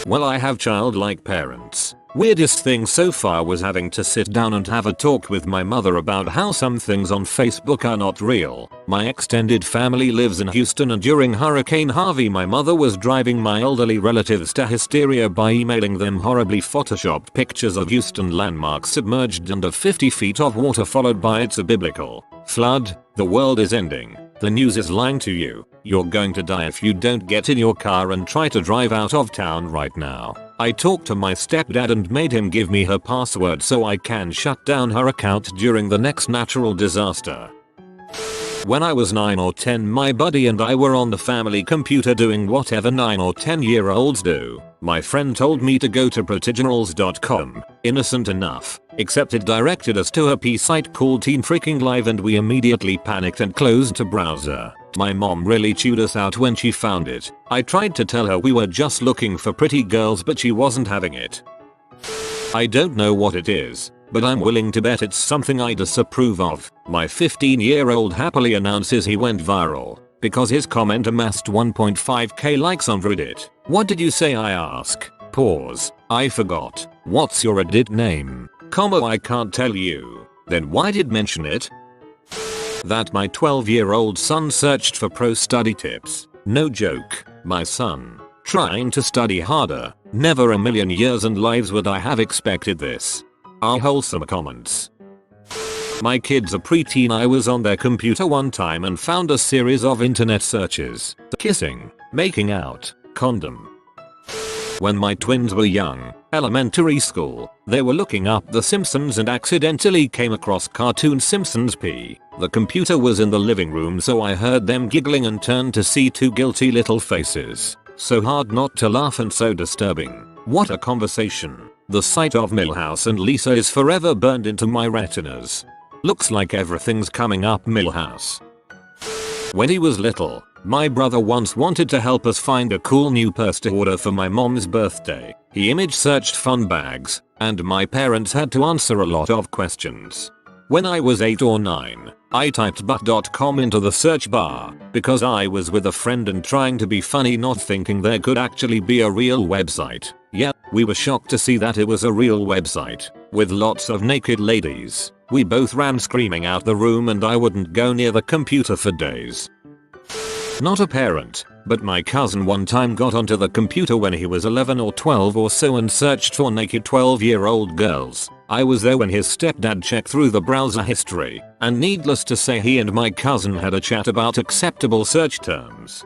A: Well, I have childlike parents. Weirdest thing so far was having to sit down and have a talk with my mother about how some things on Facebook are not real. My extended family lives in Houston, and during Hurricane Harvey my mother was driving my elderly relatives to hysteria by emailing them horribly photoshopped pictures of Houston landmarks submerged under 50 feet of water, followed by "It's a biblical flood, the world is ending, the news is lying to you, you're going to die if you don't get in your car and try to drive out of town right now." I talked to my stepdad and made him give me her password so I can shut down her account during the next natural disaster. When I was 9 or 10, my buddy and I were on the family computer doing whatever 9 or 10-year-olds do. My friend told me to go to protiginals.com. Innocent enough, except it directed us to a P site called Teen Freaking Live and we immediately panicked and closed the browser. My mom really chewed us out when she found it. I tried to tell her we were just looking for pretty girls but she wasn't having it. I don't know what it is, but I'm willing to bet it's something I disapprove of. My 15-year-old happily announces he went viral because his comment amassed 1.5k likes on Reddit. What did you say, I ask? Pause. I forgot. What's your Reddit name? Comma, I can't tell you. Then why did mention it? That my 12-year-old son searched for pro study tips. No joke. My son. Trying to study harder. Never a million years and lives would I have expected this. Are wholesome comments. My kid's a preteen. I was on their computer one time and found a series of internet searches. Kissing, making out, condom. When my twins were young, elementary school, they were looking up The Simpsons and accidentally came across cartoon Simpsons P. The computer was in the living room so I heard them giggling and turned to see two guilty little faces. So hard not to laugh and so disturbing. What a conversation. The sight of Milhouse and Lisa is forever burned into my retinas. Looks like everything's coming up Milhouse. When he was little, my brother once wanted to help us find a cool new purse to order for my mom's birthday. He image searched fun bags, and my parents had to answer a lot of questions. When I was 8 or 9, I typed butt.com into the search bar because I was with a friend and trying to be funny, not thinking there could actually be a real website. Yeah, we were shocked to see that it was a real website with lots of naked ladies. We both ran screaming out the room and I wouldn't go near the computer for days. Not a parent, but my cousin one time got onto the computer when he was 11 or 12 or so and searched for naked 12-year-old girls. I was there when his stepdad checked through the browser history, and needless to say he and my cousin had a chat about acceptable search terms.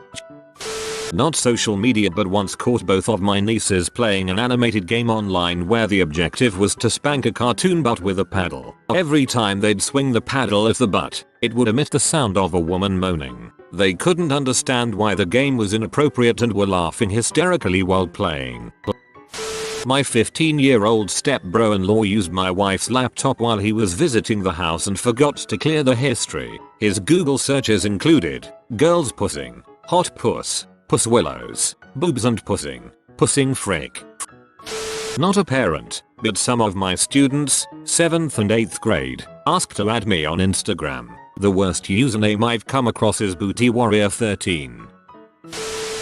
A: Not social media, but once caught both of my nieces playing an animated game online where the objective was to spank a cartoon butt with a paddle. Every time they'd swing the paddle at the butt, it would emit the sound of a woman moaning. They couldn't understand why the game was inappropriate and were laughing hysterically while playing. My 15-year-old step-bro-in-law used my wife's laptop while he was visiting the house and forgot to clear the history. His Google searches included girls pussing, hot puss, puss willows, boobs and pussing frick. Not a parent, but some of my students, 7th and 8th grade, asked to add me on Instagram. The worst username I've come across is BootyWarrior13.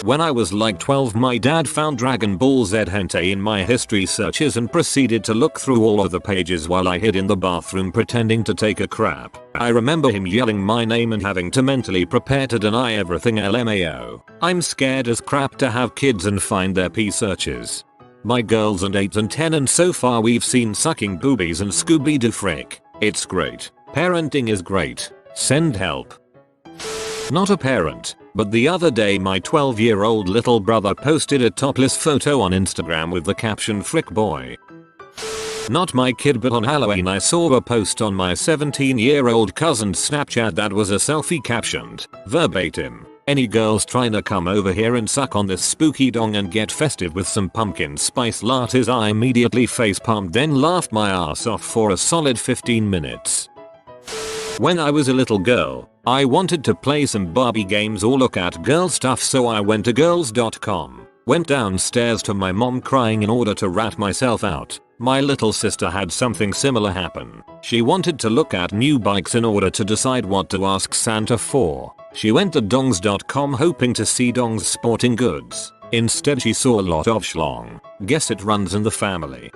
A: When I was like 12, my dad found Dragon Ball Z hentai in my history searches and proceeded to look through all of the pages while I hid in the bathroom pretending to take a crap. I remember him yelling my name and having to mentally prepare to deny everything. LMAO. I'm scared as crap to have kids and find their P searches. My girls are 8 and 10 and so far we've seen sucking boobies and Scooby-Doo frick. It's great. Parenting is great. Send help. Not a parent, but the other day my 12-year-old little brother posted a topless photo on Instagram with the caption "Frick boy." Not my kid, but on Halloween I saw a post on my 17-year-old cousin's Snapchat that was a selfie captioned, verbatim, "Any girls trying to come over here and suck on this spooky dong and get festive with some pumpkin spice lattes?" I immediately facepalmed, then laughed my ass off for a solid 15 minutes. When I was a little girl, I wanted to play some Barbie games or look at girl stuff, so I went to girls.com. Went downstairs to my mom crying in order to rat myself out. My little sister had something similar happen. She wanted to look at new bikes in order to decide what to ask Santa for. She went to dongs.com hoping to see Dong's sporting goods. Instead she saw a lot of schlong. Guess it runs in the family.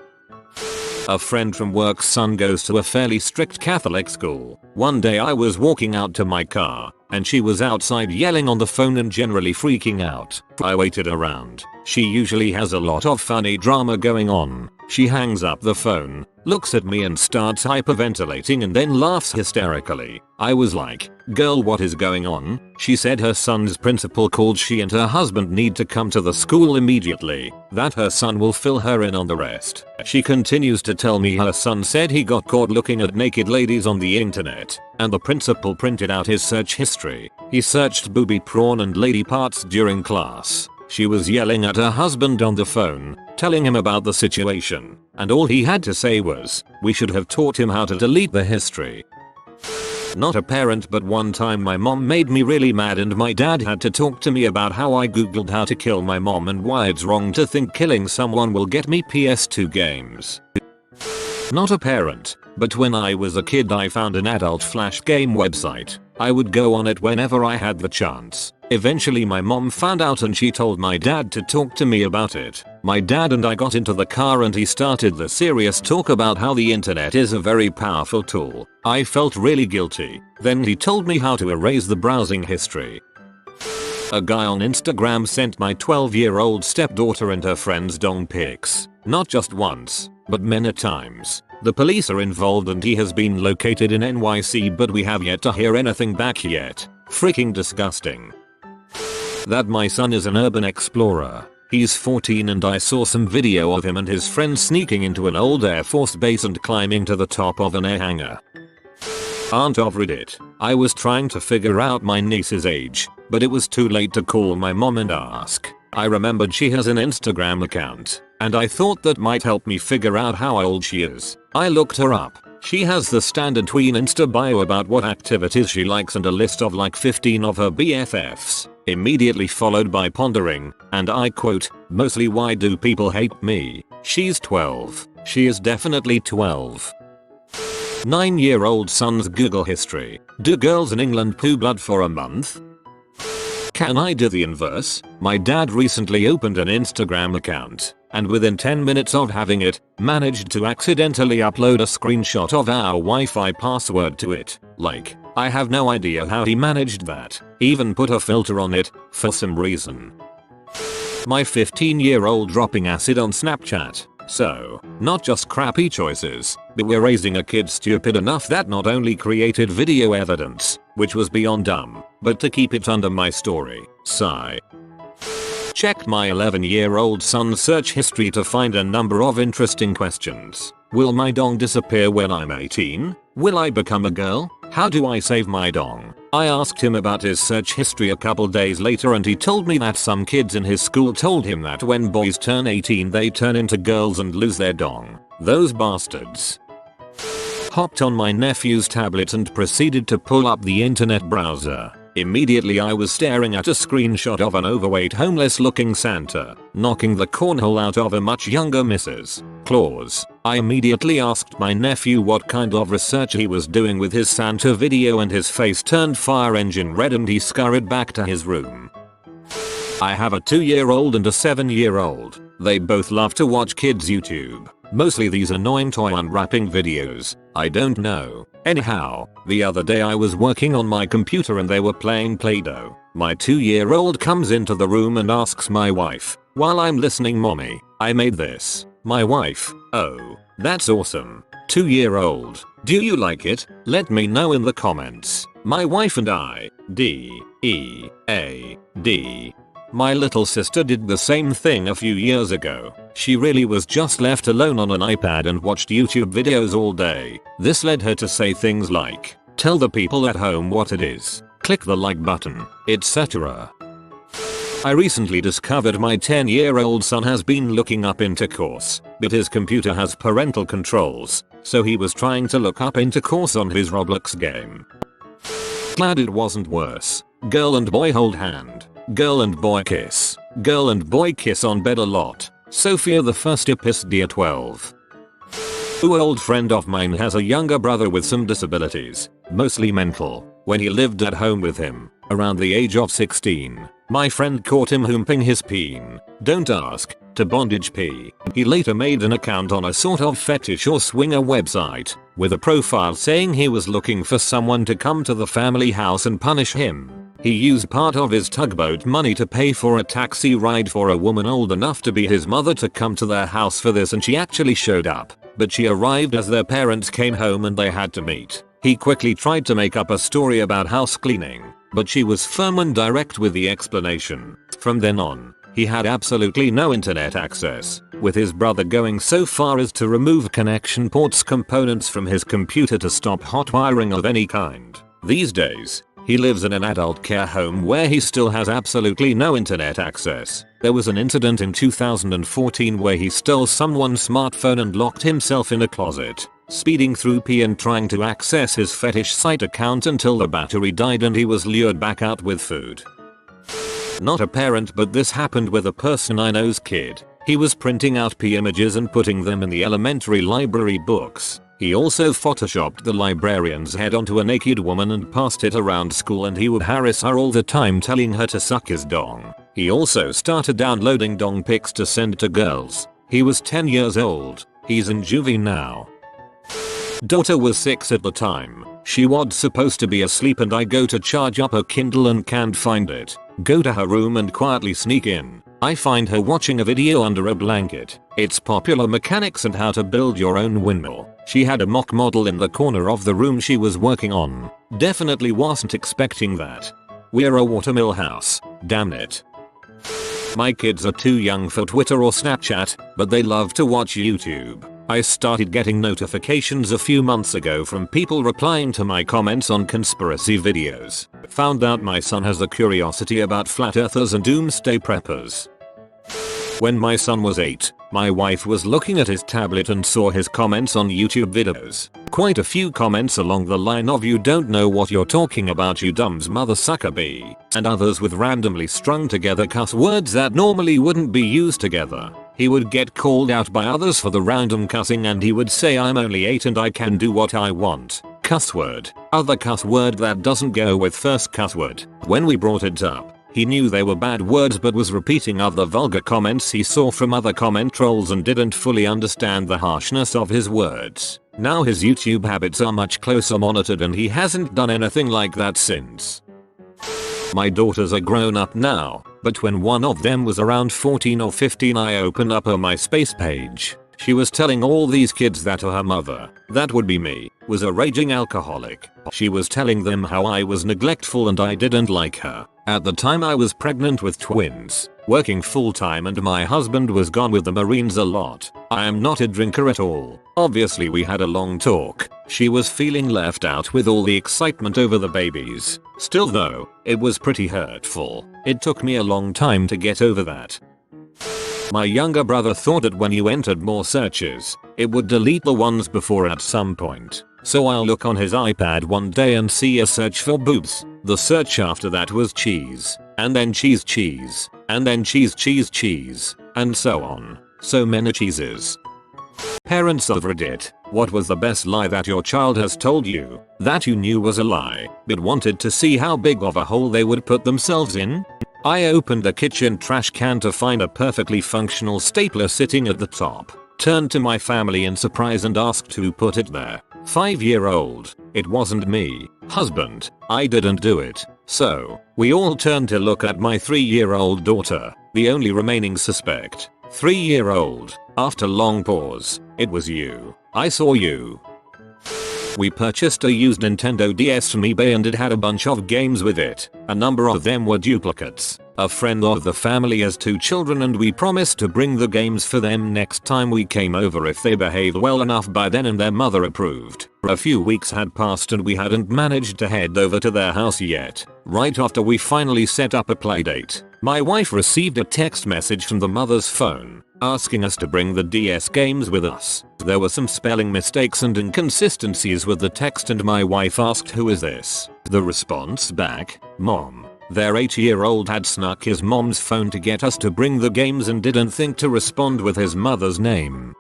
A: A friend from work's son goes to a fairly strict Catholic school. One day I was walking out to my car, and she was outside yelling on the phone and generally freaking out. I waited around. She usually has a lot of funny drama going on. She hangs up the phone, looks at me and starts hyperventilating and then laughs hysterically. I was like, girl, what is going on? She said her son's principal called she and her husband need to come to the school immediately, that her son will fill her in on the rest. She continues to tell me her son said he got caught looking at naked ladies on the internet, and the principal printed out his search history. He searched booby prawn and lady parts during class. She was yelling at her husband on the phone, telling him about the situation, and all he had to say was, we should have taught him how to delete the history. Not a parent, but one time my mom made me really mad and my dad had to talk to me about how I googled how to kill my mom and why it's wrong to think killing someone will get me PS2 games. Not a parent, but when I was a kid I found an adult flash game website. I would go on it whenever I had the chance. Eventually my mom found out and she told my dad to talk to me about it. My dad and I got into the car and he started the serious talk about how the internet is a very powerful tool. I felt really guilty. Then he told me how to erase the browsing history. A guy on Instagram sent my 12-year-old stepdaughter and her friends dong pics. Not just once, but many times. The police are involved and he has been located in NYC, but we have yet to hear anything back yet. Freaking disgusting. That my son is an urban explorer. He's 14 and I saw some video of him and his friends sneaking into an old Air Force base and climbing to the top of an air hangar. Aunt of Reddit. I was trying to figure out my niece's age, but it was too late to call my mom and ask. I remembered she has an Instagram account, and I thought that might help me figure out how old she is. I looked her up. She has the standard tween Insta bio about what activities she likes and a list of like 15 of her BFFs, immediately followed by pondering, and I quote, mostly why do people hate me? She's 12. She is definitely 12. 9-year-old son's Google history. Do girls in England poo blood for a month? Can I do the inverse? My dad recently opened an Instagram account, and within 10 minutes of having it, managed to accidentally upload a screenshot of our Wi-Fi password to it. Like, I have no idea how he managed that. Even put a filter on it, for some reason. My 15-year-old dropping acid on Snapchat. So, not just crappy choices, but we're raising a kid stupid enough that not only created video evidence, which was beyond dumb, but to keep it under my story. Sigh. Checked my 11-year-old son's search history to find a number of interesting questions. Will my dong disappear when I'm 18? Will I become a girl? How do I save my dong? I asked him about his search history a couple days later and he told me that some kids in his school told him that when boys turn 18 they turn into girls and lose their dong. Those bastards. Hopped on my nephew's tablet and proceeded to pull up the internet browser. Immediately I was staring at a screenshot of an overweight homeless looking Santa, knocking the cornhole out of a much younger Mrs. Claus. I immediately asked my nephew what kind of research he was doing with his Santa video and his face turned fire engine red and he scurried back to his room. I have a 2-year-old and a 7-year-old. They both love to watch kids YouTube. Mostly these annoying toy unwrapping videos. I don't know. Anyhow, the other day I was working on my computer and they were playing Play-Doh. My 2-year-old comes into the room and asks my wife, while I'm listening, mommy, I made this. My wife, oh, that's awesome. 2-year-old, do you like it? Let me know in the comments. My wife and I, D-E-A-D. My little sister did the same thing a few years ago. She really was just left alone on an iPad and watched YouTube videos all day. This led her to say things like, tell the people at home what it is, click the like button, etc. I recently discovered my 10-year-old son has been looking up intercourse, but his computer has parental controls, so he was trying to look up intercourse on his Roblox game. Glad it wasn't worse. Girl and boy hold hand. Girl and boy kiss. Girl and boy kiss on bed a lot. Sophia the first episode 12. An old friend of mine has a younger brother with some disabilities, mostly mental. When he lived at home with him, around the age of 16, my friend caught him humping his peen. Don't ask, to bondage pee. He later made an account on a sort of fetish or swinger website, with a profile saying he was looking for someone to come to the family house and punish him. He used part of his tugboat money to pay for a taxi ride for a woman old enough to be his mother to come to their house for this, and she actually showed up. But she arrived as their parents came home and they had to meet. He quickly tried to make up a story about house cleaning, but she was firm and direct with the explanation. From then on, he had absolutely no internet access, with his brother going so far as to remove connection ports components from his computer to stop hot wiring of any kind. These days, he lives in an adult care home where he still has absolutely no internet access. There was an incident in 2014 where he stole someone's smartphone and locked himself in a closet, speeding through P and trying to access his fetish site account until the battery died and he was lured back out with food. Not a parent, but this happened with a person I know's kid. He was printing out P images and putting them in the elementary library books. He also photoshopped the librarian's head onto a naked woman and passed it around school, and he would harass her all the time telling her to suck his dong. He also started downloading dong pics to send to girls. He was 10 years old. He's in juvie now. Daughter was 6 at the time. She was supposed to be asleep and I go to charge up her Kindle and can't find it. Go to her room and quietly sneak in. I find her watching a video under a blanket. It's popular mechanics and how to build your own windmill. She had a mock model in the corner of the room she was working on. Definitely wasn't expecting that. We're a watermill house. Damn it. My kids are too young for Twitter or Snapchat, but they love to watch YouTube. I started getting notifications a few months ago from people replying to my comments on conspiracy videos. Found out my son has a curiosity about flat earthers and doomsday preppers. When my son was 8, my wife was looking at his tablet and saw his comments on YouTube videos. Quite a few comments along the line of "you don't know what you're talking about, you dumb's mother sucker bee," and others with randomly strung together cuss words that normally wouldn't be used together. He would get called out by others for the random cussing and he would say, "I'm only 8 and I can do what I want." Cuss word. Other cuss word that doesn't go with first cuss word. When we brought it up, he knew they were bad words but was repeating other vulgar comments he saw from other comment trolls and didn't fully understand the harshness of his words. Now his YouTube habits are much closer monitored and he hasn't done anything like that since. My daughters are grown up now, but when one of them was around 14 or 15 I opened up her MySpace page. She was telling all these kids that her mother, that would be me, was a raging alcoholic. She was telling them how I was neglectful and I didn't like her. At the time I was pregnant with twins, working full time, and my husband was gone with the Marines a lot. I am not a drinker at all. Obviously we had a long talk. She was feeling left out with all the excitement over the babies. Still though, it was pretty hurtful. It took me a long time to get over that. My younger brother thought that when you entered more searches, it would delete the ones before at some point. So I'll look on his iPad one day and see a search for boobs. The search after that was cheese, and then cheese, and then cheese, and so on. So many cheeses. Parents of Reddit, what was the best lie that your child has told you, that you knew was a lie, but wanted to see how big of a hole they would put themselves in? I opened the kitchen trash can to find a perfectly functional stapler sitting at the top. Turned to my family in surprise and asked who put it there. 5-year-old, it wasn't me. Husband, I didn't do it. So, we all turned to look at my 3-year-old daughter, the only remaining suspect. 3-year-old, after long pause, it was you. I saw you. We purchased a used Nintendo DS from eBay and it had a bunch of games with it. A number of them were duplicates. A friend of the family has 2 children and we promised to bring the games for them next time we came over if they behaved well enough by then and their mother approved. A few weeks had passed and we hadn't managed to head over to their house yet. Right after we finally set up a playdate, my wife received a text message from the mother's phone, asking us to bring the DS games with us. There were some spelling mistakes and inconsistencies with the text and my wife asked, "Who is this?" The response back, "Mom." Their 8-year-old had snuck his mom's phone to get us to bring the games and didn't think to respond with his mother's name.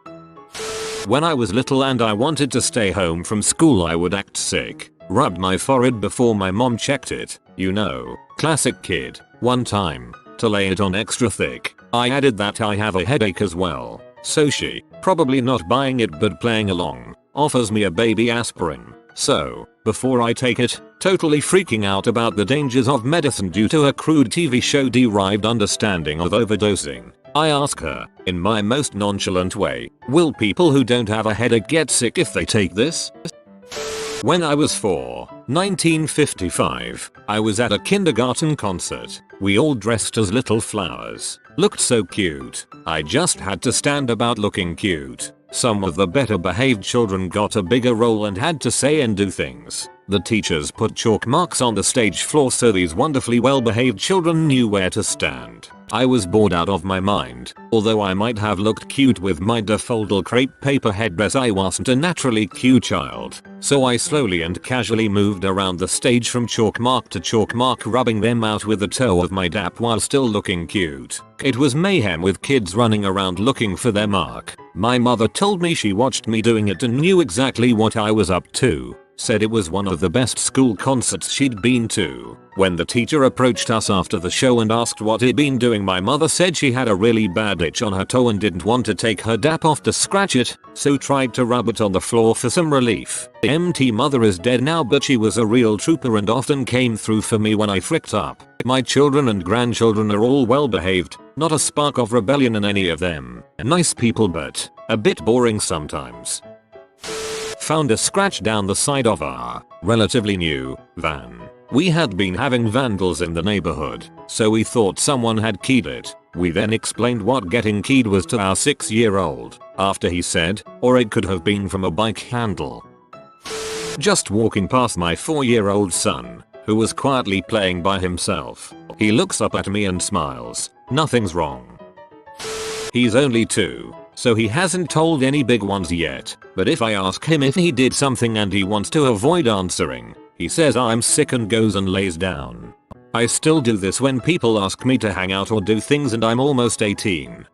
A: When I was little and I wanted to stay home from school I would act sick, rubbed my forehead before my mom checked it, you know, classic kid. One time, to lay it on extra thick, I added that I have a headache as well. So she, probably not buying it but playing along, offers me a baby aspirin. So, before I take it, totally freaking out about the dangers of medicine due to a crude TV show derived understanding of overdosing. I ask her, in my most nonchalant way, will people who don't have a headache get sick if they take this? When I was 4, 1955, I was at a kindergarten concert. We all dressed as little flowers. Looked so cute. I just had to stand about looking cute. Some of the better behaved children got a bigger role and had to say and do things. The teachers put chalk marks on the stage floor so these wonderfully well behaved children knew where to stand. I was bored out of my mind. Although I might have looked cute with my daffodil crepe paper headdress, I wasn't a naturally cute child. So I slowly and casually moved around the stage from chalk mark to chalk mark, rubbing them out with the toe of my dap while still looking cute. It was mayhem with kids running around looking for their mark. My mother told me she watched me doing it and knew exactly what I was up to. Said it was one of the best school concerts she'd been to. When the teacher approached us after the show and asked what he'd been doing, my mother said she had a really bad itch on her toe and didn't want to take her dap off to scratch it, so tried to rub it on the floor for some relief. The MT mother is dead now, but she was a real trooper and often came through for me when I fricked up. My children and grandchildren are all well behaved, not a spark of rebellion in any of them. Nice people, but a bit boring sometimes. Found a scratch down the side of our relatively new van. We had been having vandals in the neighborhood, so we thought someone had keyed it. We then explained what getting keyed was to our 6-year-old, after he said, or it could have been from a bike handle. Just walking past my 4-year-old son, who was quietly playing by himself. He looks up at me and smiles. Nothing's wrong. He's only 2. So he hasn't told any big ones yet, but if I ask him if he did something and he wants to avoid answering, he says I'm sick and goes and lays down. I still do this when people ask me to hang out or do things and I'm almost 18.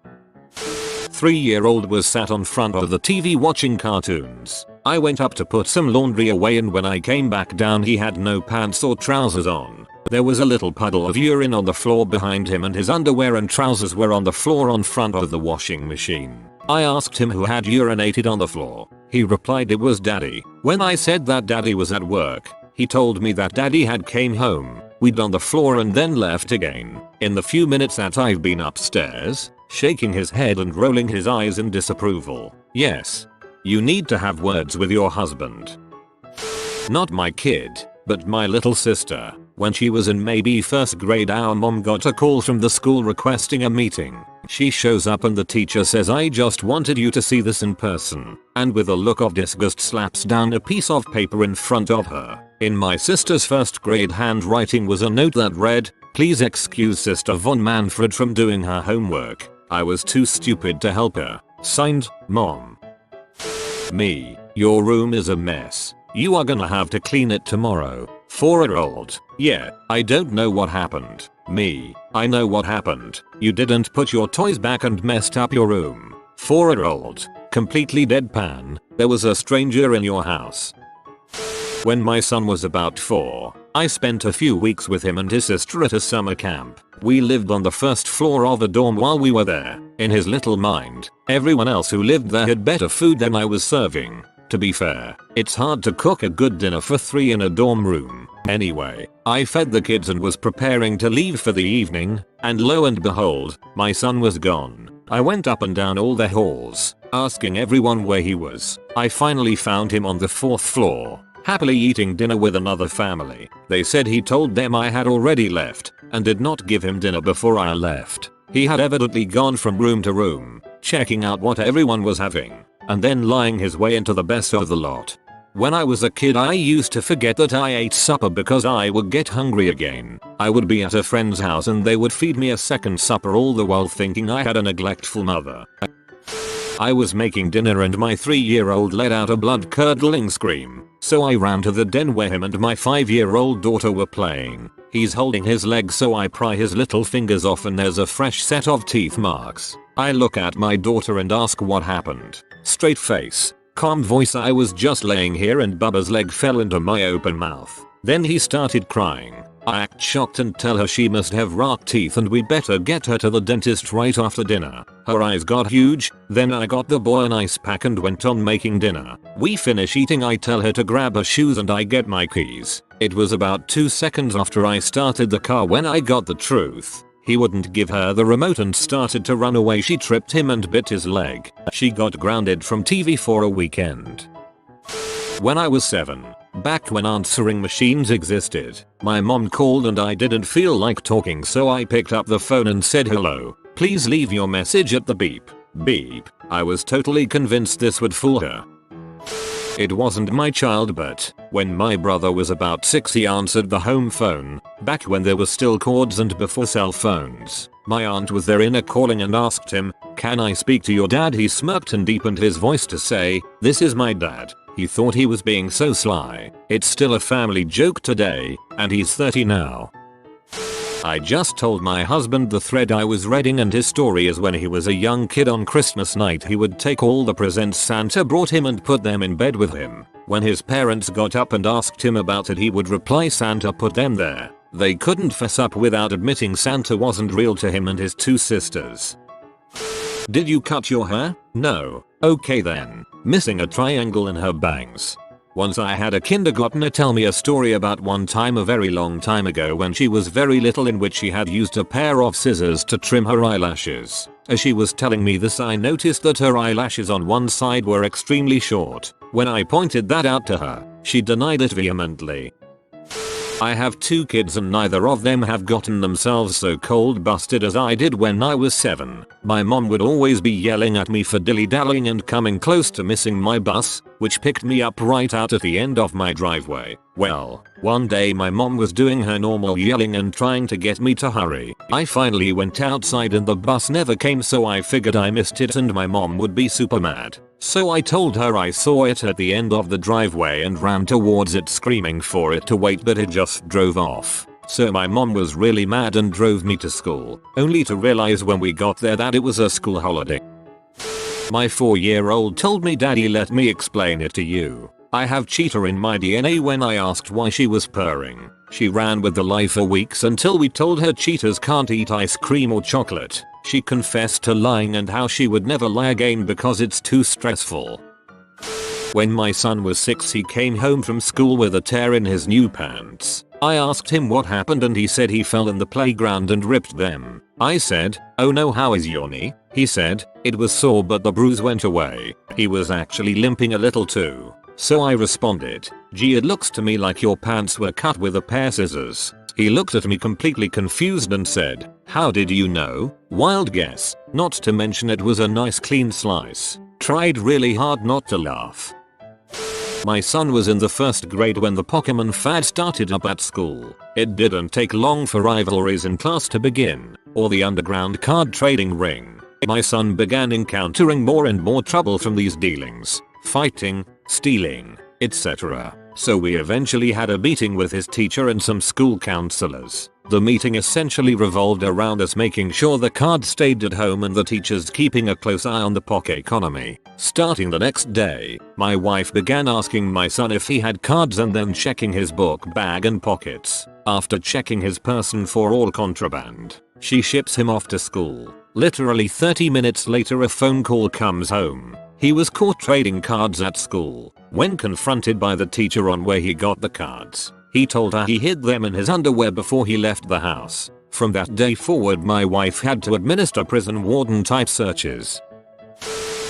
A: 3-year-old was sat on front of the TV watching cartoons. I went up to put some laundry away and when I came back down he had no pants or trousers on. There was a little puddle of urine on the floor behind him and his underwear and trousers were on the floor on front of the washing machine. I asked him who had urinated on the floor. He replied it was daddy. When I said that daddy was at work, he told me that daddy had came home, we'd on the floor and then left again. In the few minutes that I've been upstairs, shaking his head and rolling his eyes in disapproval. Yes. You need to have words with your husband. Not my kid, but my little sister. When she was in maybe 1st grade, our mom got a call from the school requesting a meeting. She shows up and the teacher says, I just wanted you to see this in person, and with a look of disgust slaps down a piece of paper in front of her. In my sister's 1st grade handwriting was a note that read, please excuse Sister Von Manfred from doing her homework. I was too stupid to help her. Signed, Mom. Me, your room is a mess. You are gonna have to clean it tomorrow. 4-year-old. Yeah, I don't know what happened. Me, I know what happened. You didn't put your toys back and messed up your room. 4-year-old. Completely deadpan. There was a stranger in your house. When my son was about 4, I spent a few weeks with him and his sister at a summer camp. We lived on the 1st floor of a dorm while we were there. In his little mind, everyone else who lived there had better food than I was serving. To be fair, it's hard to cook a good dinner for 3 in a dorm room. Anyway, I fed the kids and was preparing to leave for the evening, and lo and behold, my son was gone. I went up and down all the halls, asking everyone where he was. I finally found him on the 4th floor, happily eating dinner with another family. They said he told them I had already left, and did not give him dinner before I left. He had evidently gone from room to room, checking out what everyone was having, and then lying his way into the best of the lot. When I was a kid, I used to forget that I ate supper because I would get hungry again. I would be at a friend's house and they would feed me a second supper, all the while thinking I had a neglectful mother. I was making dinner and my 3-year-old let out a blood-curdling scream, so I ran to the den where him and my 5-year-old daughter were playing. He's holding his leg, so I pry his little fingers off and there's a fresh set of teeth marks. I look at my daughter and ask what happened. Straight face, calm voice, I was just laying here and Bubba's leg fell into my open mouth. Then he started crying. I act shocked and tell her she must have rock teeth and we better get her to the dentist right after dinner. Her eyes got huge. Then I got the boy an ice pack and went on making dinner. We finish eating. I tell her to grab her shoes and I get my keys. It was about 2 seconds after I started the car when I got the truth. He wouldn't give her the remote and started to run away. She tripped him and bit his leg. She got grounded from TV for a weekend. When I was 7, back when answering machines existed, my mom called and I didn't feel like talking, so I picked up the phone and said, "Hello, please leave your message at the beep. Beep." I was totally convinced this would fool her. It wasn't my child, but when my brother was about 6 he answered the home phone, back when there were still cords and before cell phones. My aunt was there in a calling and asked him, "Can I speak to your dad?" He smirked and deepened his voice to say, "This is my dad." He thought he was being so sly. It's still a family joke today, and he's 30 now. I just told my husband the thread I was reading, and his story is when he was a young kid on Christmas night he would take all the presents Santa brought him and put them in bed with him. When his parents got up and asked him about it he would reply Santa put them there. They couldn't fess up without admitting Santa wasn't real to him and his 2 sisters. Did you cut your hair? No. Okay then. Missing a triangle in her bangs. Once I had a kindergartner tell me a story about one time a very long time ago when she was very little, in which she had used a pair of scissors to trim her eyelashes. As she was telling me this I noticed that her eyelashes on one side were extremely short. When I pointed that out to her, she denied it vehemently. I have 2 kids and neither of them have gotten themselves so cold busted as I did when I was 7. My mom would always be yelling at me for dilly-dallying and coming close to missing my bus, which picked me up right out at the end of my driveway. Well, one day my mom was doing her normal yelling and trying to get me to hurry. I finally went outside and the bus never came, so I figured I missed it and my mom would be super mad. So I told her I saw it at the end of the driveway and ran towards it screaming for it to wait, but it just drove off. So my mom was really mad and drove me to school, only to realize when we got there that it was a school holiday. My 4-year-old told me, "Daddy, let me explain it to you. I have cheetah in my DNA." When I asked why she was purring, she ran with the lie for weeks until we told her cheetahs can't eat ice cream or chocolate. She confessed to lying and how she would never lie again because it's too stressful. When my son was 6 he came home from school with a tear in his new pants. I asked him what happened and he said he fell in the playground and ripped them. I said, "Oh no, how is your knee?" He said, "It was sore but the bruise went away." He was actually limping a little too. So I responded, "Gee, it looks to me like your pants were cut with a pair of scissors." He looked at me completely confused and said, "How did you know?" Wild guess, not to mention it was a nice clean slice. Tried really hard not to laugh. My son was in the 1st grade when the Pokemon fad started up at school. It didn't take long for rivalries in class to begin, or the underground card trading ring. My son began encountering more and more trouble from these dealings, fighting, stealing, etc. So we eventually had a meeting with his teacher and some school counselors. The meeting essentially revolved around us making sure the cards stayed at home and the teachers keeping a close eye on the Poke economy. Starting the next day, my wife began asking my son if he had cards and then checking his book bag and pockets. After checking his person for all contraband, she ships him off to school. Literally 30 minutes later a phone call comes home. He was caught trading cards at school. When confronted by the teacher on where he got the cards, he told her he hid them in his underwear before he left the house. From that day forward my wife had to administer prison warden type searches.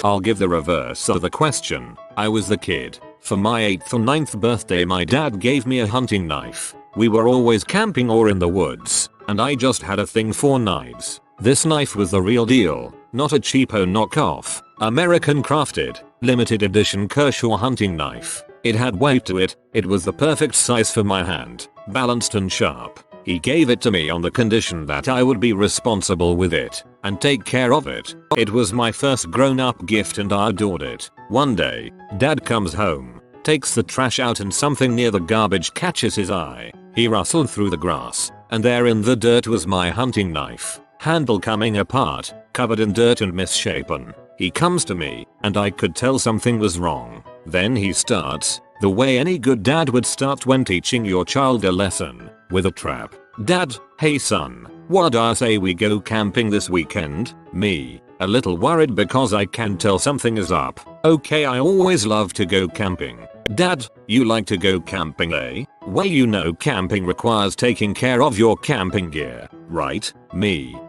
A: I'll give the reverse of the question. I was the kid. For my 8th or 9th birthday my dad gave me a hunting knife. We were always camping or in the woods, and I just had a thing for knives. This knife was the real deal, not a cheapo knockoff, American crafted, limited edition Kershaw hunting knife. It had weight to it, it was the perfect size for my hand, balanced and sharp. He gave it to me on the condition that I would be responsible with it and take care of it. It was my first grown-up gift and I adored it. One day, Dad comes home, takes the trash out and something near the garbage catches his eye. He rustled through the grass, and there in the dirt was my hunting knife. Handle coming apart, covered in dirt and misshapen. He comes to me, and I could tell something was wrong. Then he starts, The way any good dad would start when teaching your child a lesson, with a trap. Dad, hey son, what'd I say we go camping this weekend? Me, a little worried because I can tell something is up. Okay, I always love to go camping. Dad, you like to go camping, eh? Well, you know camping requires taking care of your camping gear, right? Me,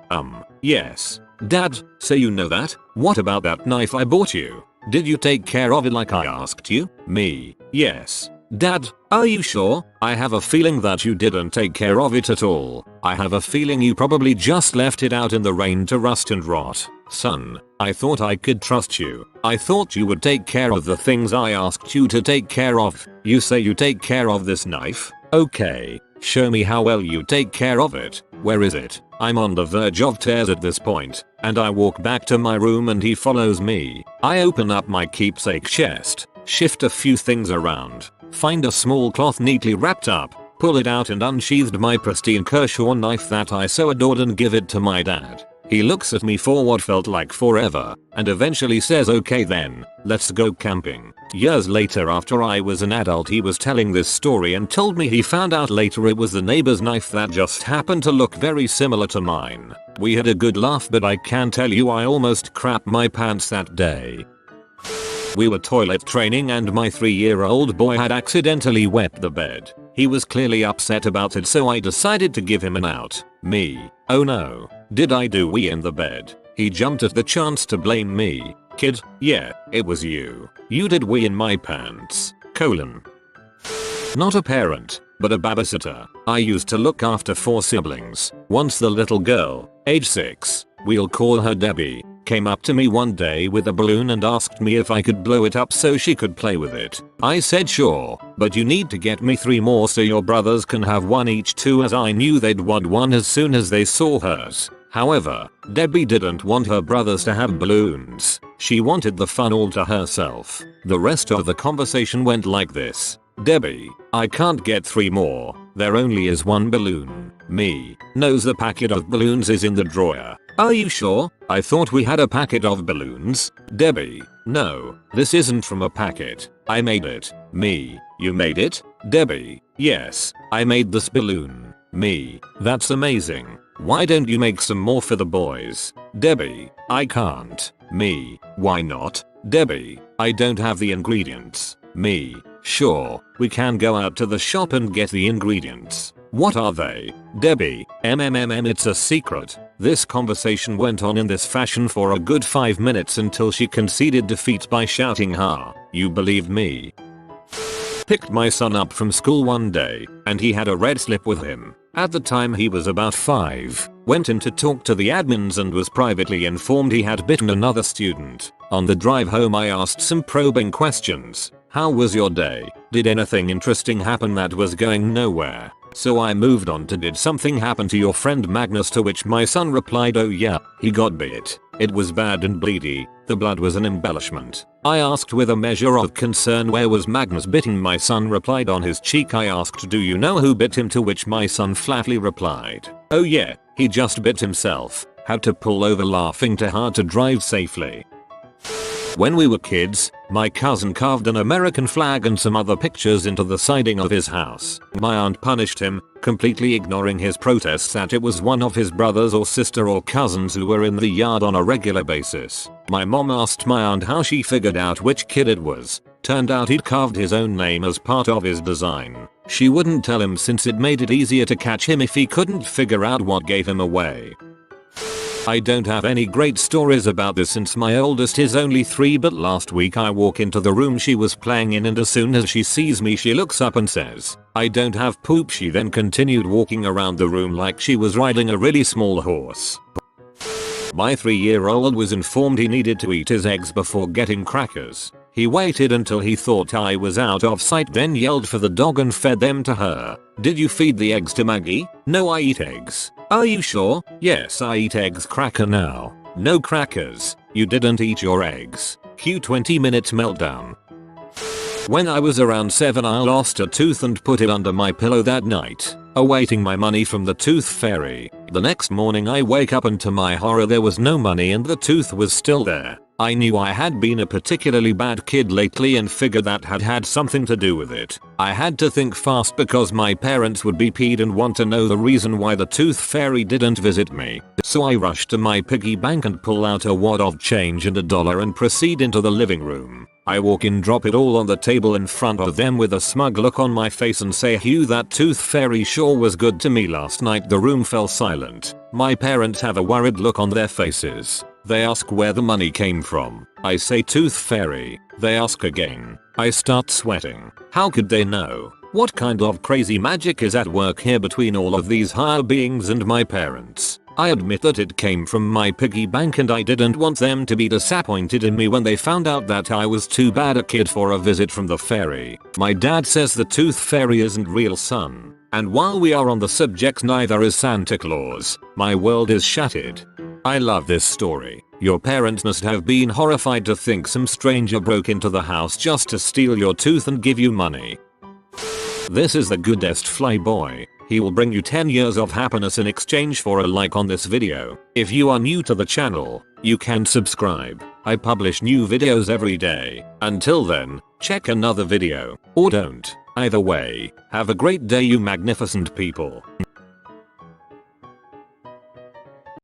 A: yes. Dad, so you know that? What about that knife I bought you? Did you take care of it like I asked you? Me, yes. Dad, are you sure? I have a feeling that you didn't take care of it at all. I have a feeling you probably just left it out in the rain to rust and rot. Son, I thought I could trust you. I thought you would take care of the things I asked you to take care of. You say you take care of this knife? Okay, show me how well you take care of it. Where is it? I'm on the verge of tears at this point, and I walk back to my room and he follows me. I open up my keepsake chest, shift a few things around, find a small cloth neatly wrapped up, pull it out and unsheathed my pristine Kershaw knife that I so adored and give it to my dad. He looks at me for what felt like forever, and eventually says, okay then, let's go camping. Years later, after I was an adult, he was telling this story and told me he found out later it was the neighbor's knife that just happened to look very similar to mine. We had a good laugh, but I can tell you I almost crapped my pants that day. We were toilet training and my 3-year-old boy had accidentally wet the bed. He was clearly upset about it, so I decided to give him an out. Me, oh no, did I do wee in the bed? He jumped at the chance to blame me. Kid, yeah, it was you. You did wee in my pants. Not a parent, but a babysitter. I used to look after 4 siblings. Once the little girl, age 6, we'll call her Debbie, came up to me one day with a balloon and asked me if I could blow it up so she could play with it. I said sure, but you need to get me 3 more so your brothers can have 1 each too, as I knew they'd want one as soon as they saw hers. However, Debbie didn't want her brothers to have balloons. She wanted the fun all to herself. The rest of the conversation went like this. Debbie, I can't get 3 more. There only is 1 balloon. Me, knows the packet of balloons is in the drawer. Are you sure? I thought we had a packet of balloons. Debbie, no, this isn't from a packet. I made it. Me, you made it? Debbie, yes, I made this balloon. Me, that's amazing. Why don't you make some more for the boys? Debbie, I can't. Me, why not? Debbie, I don't have the ingredients. Me, sure, we can go out to the shop and get the ingredients. What are they? Debbie, it's a secret. This conversation went on in this fashion for a good 5 minutes until she conceded defeat by shouting, "Ha, you believed me." Picked my son up from school one day, and he had a red slip with him. At the time he was about 5, went in to talk to the admins and was privately informed he had bitten another student. On the drive home I asked some probing questions. How was your day? Did anything interesting happen? That was going nowhere. So I moved on to, did something happen to your friend Magnus? To which my son replied, oh yeah, he got bit. It was bad and bleedy. The blood was an embellishment. I asked with a measure of concern, where was Magnus bitten? My son replied, on his cheek. I asked, do you know who bit him? To which my son flatly replied, oh yeah, he just bit himself. Had to pull over laughing too hard to drive safely. When we were kids, my cousin carved an American flag and some other pictures into the siding of his house. My aunt punished him, completely ignoring his protests that it was one of his brothers or sister or cousins who were in the yard on a regular basis. My mom asked my aunt how she figured out which kid it was. Turned out he'd carved his own name as part of his design. She wouldn't tell him since it made it easier to catch him if he couldn't figure out what gave him away. I don't have any great stories about this since my oldest is only 3, but last week I walk into the room she was playing in and as soon as she sees me she looks up and says, I don't have poop. She then continued walking around the room like she was riding a really small horse. My 3-year-old was informed he needed to eat his eggs before getting crackers. He waited until he thought I was out of sight, then yelled for the dog and fed them to her. Did you feed the eggs to Maggie? No, I eat eggs. Are you sure? Yes, I eat eggs. Cracker now. No crackers. You didn't eat your eggs. Cue 20-minute meltdown. When I was around 7 I lost a tooth and put it under my pillow that night, awaiting my money from the tooth fairy. The next morning I wake up and to my horror there was no money and the tooth was still there. I knew I had been a particularly bad kid lately and figured that had something to do with it. I had to think fast because my parents would be peed and want to know the reason why the tooth fairy didn't visit me. So I rushed to my piggy bank and pull out a wad of change and $1 and proceed into the living room. I walk in, drop it all on the table in front of them with a smug look on my face and say, "Hugh, that tooth fairy sure was good to me last night." The room fell silent. My parents have a worried look on their faces. They ask where the money came from. I say tooth fairy. They ask again. I start sweating. How could they know? What kind of crazy magic is at work here between all of these higher beings and my parents? I admit that it came from my piggy bank and I didn't want them to be disappointed in me when they found out that I was too bad a kid for a visit from the fairy. My dad says the tooth fairy isn't real, son. And while we are on the subject, neither is Santa Claus. My world is shattered. I love this story. Your parents must have been horrified to think some stranger broke into the house just to steal your tooth and give you money. This is the goodest flyboy. He will bring you 10 years of happiness in exchange for a like on this video. If you are new to the channel, you can subscribe. I publish new videos every day. Until then, check another video. Or don't. Either way, have a great day, you magnificent people.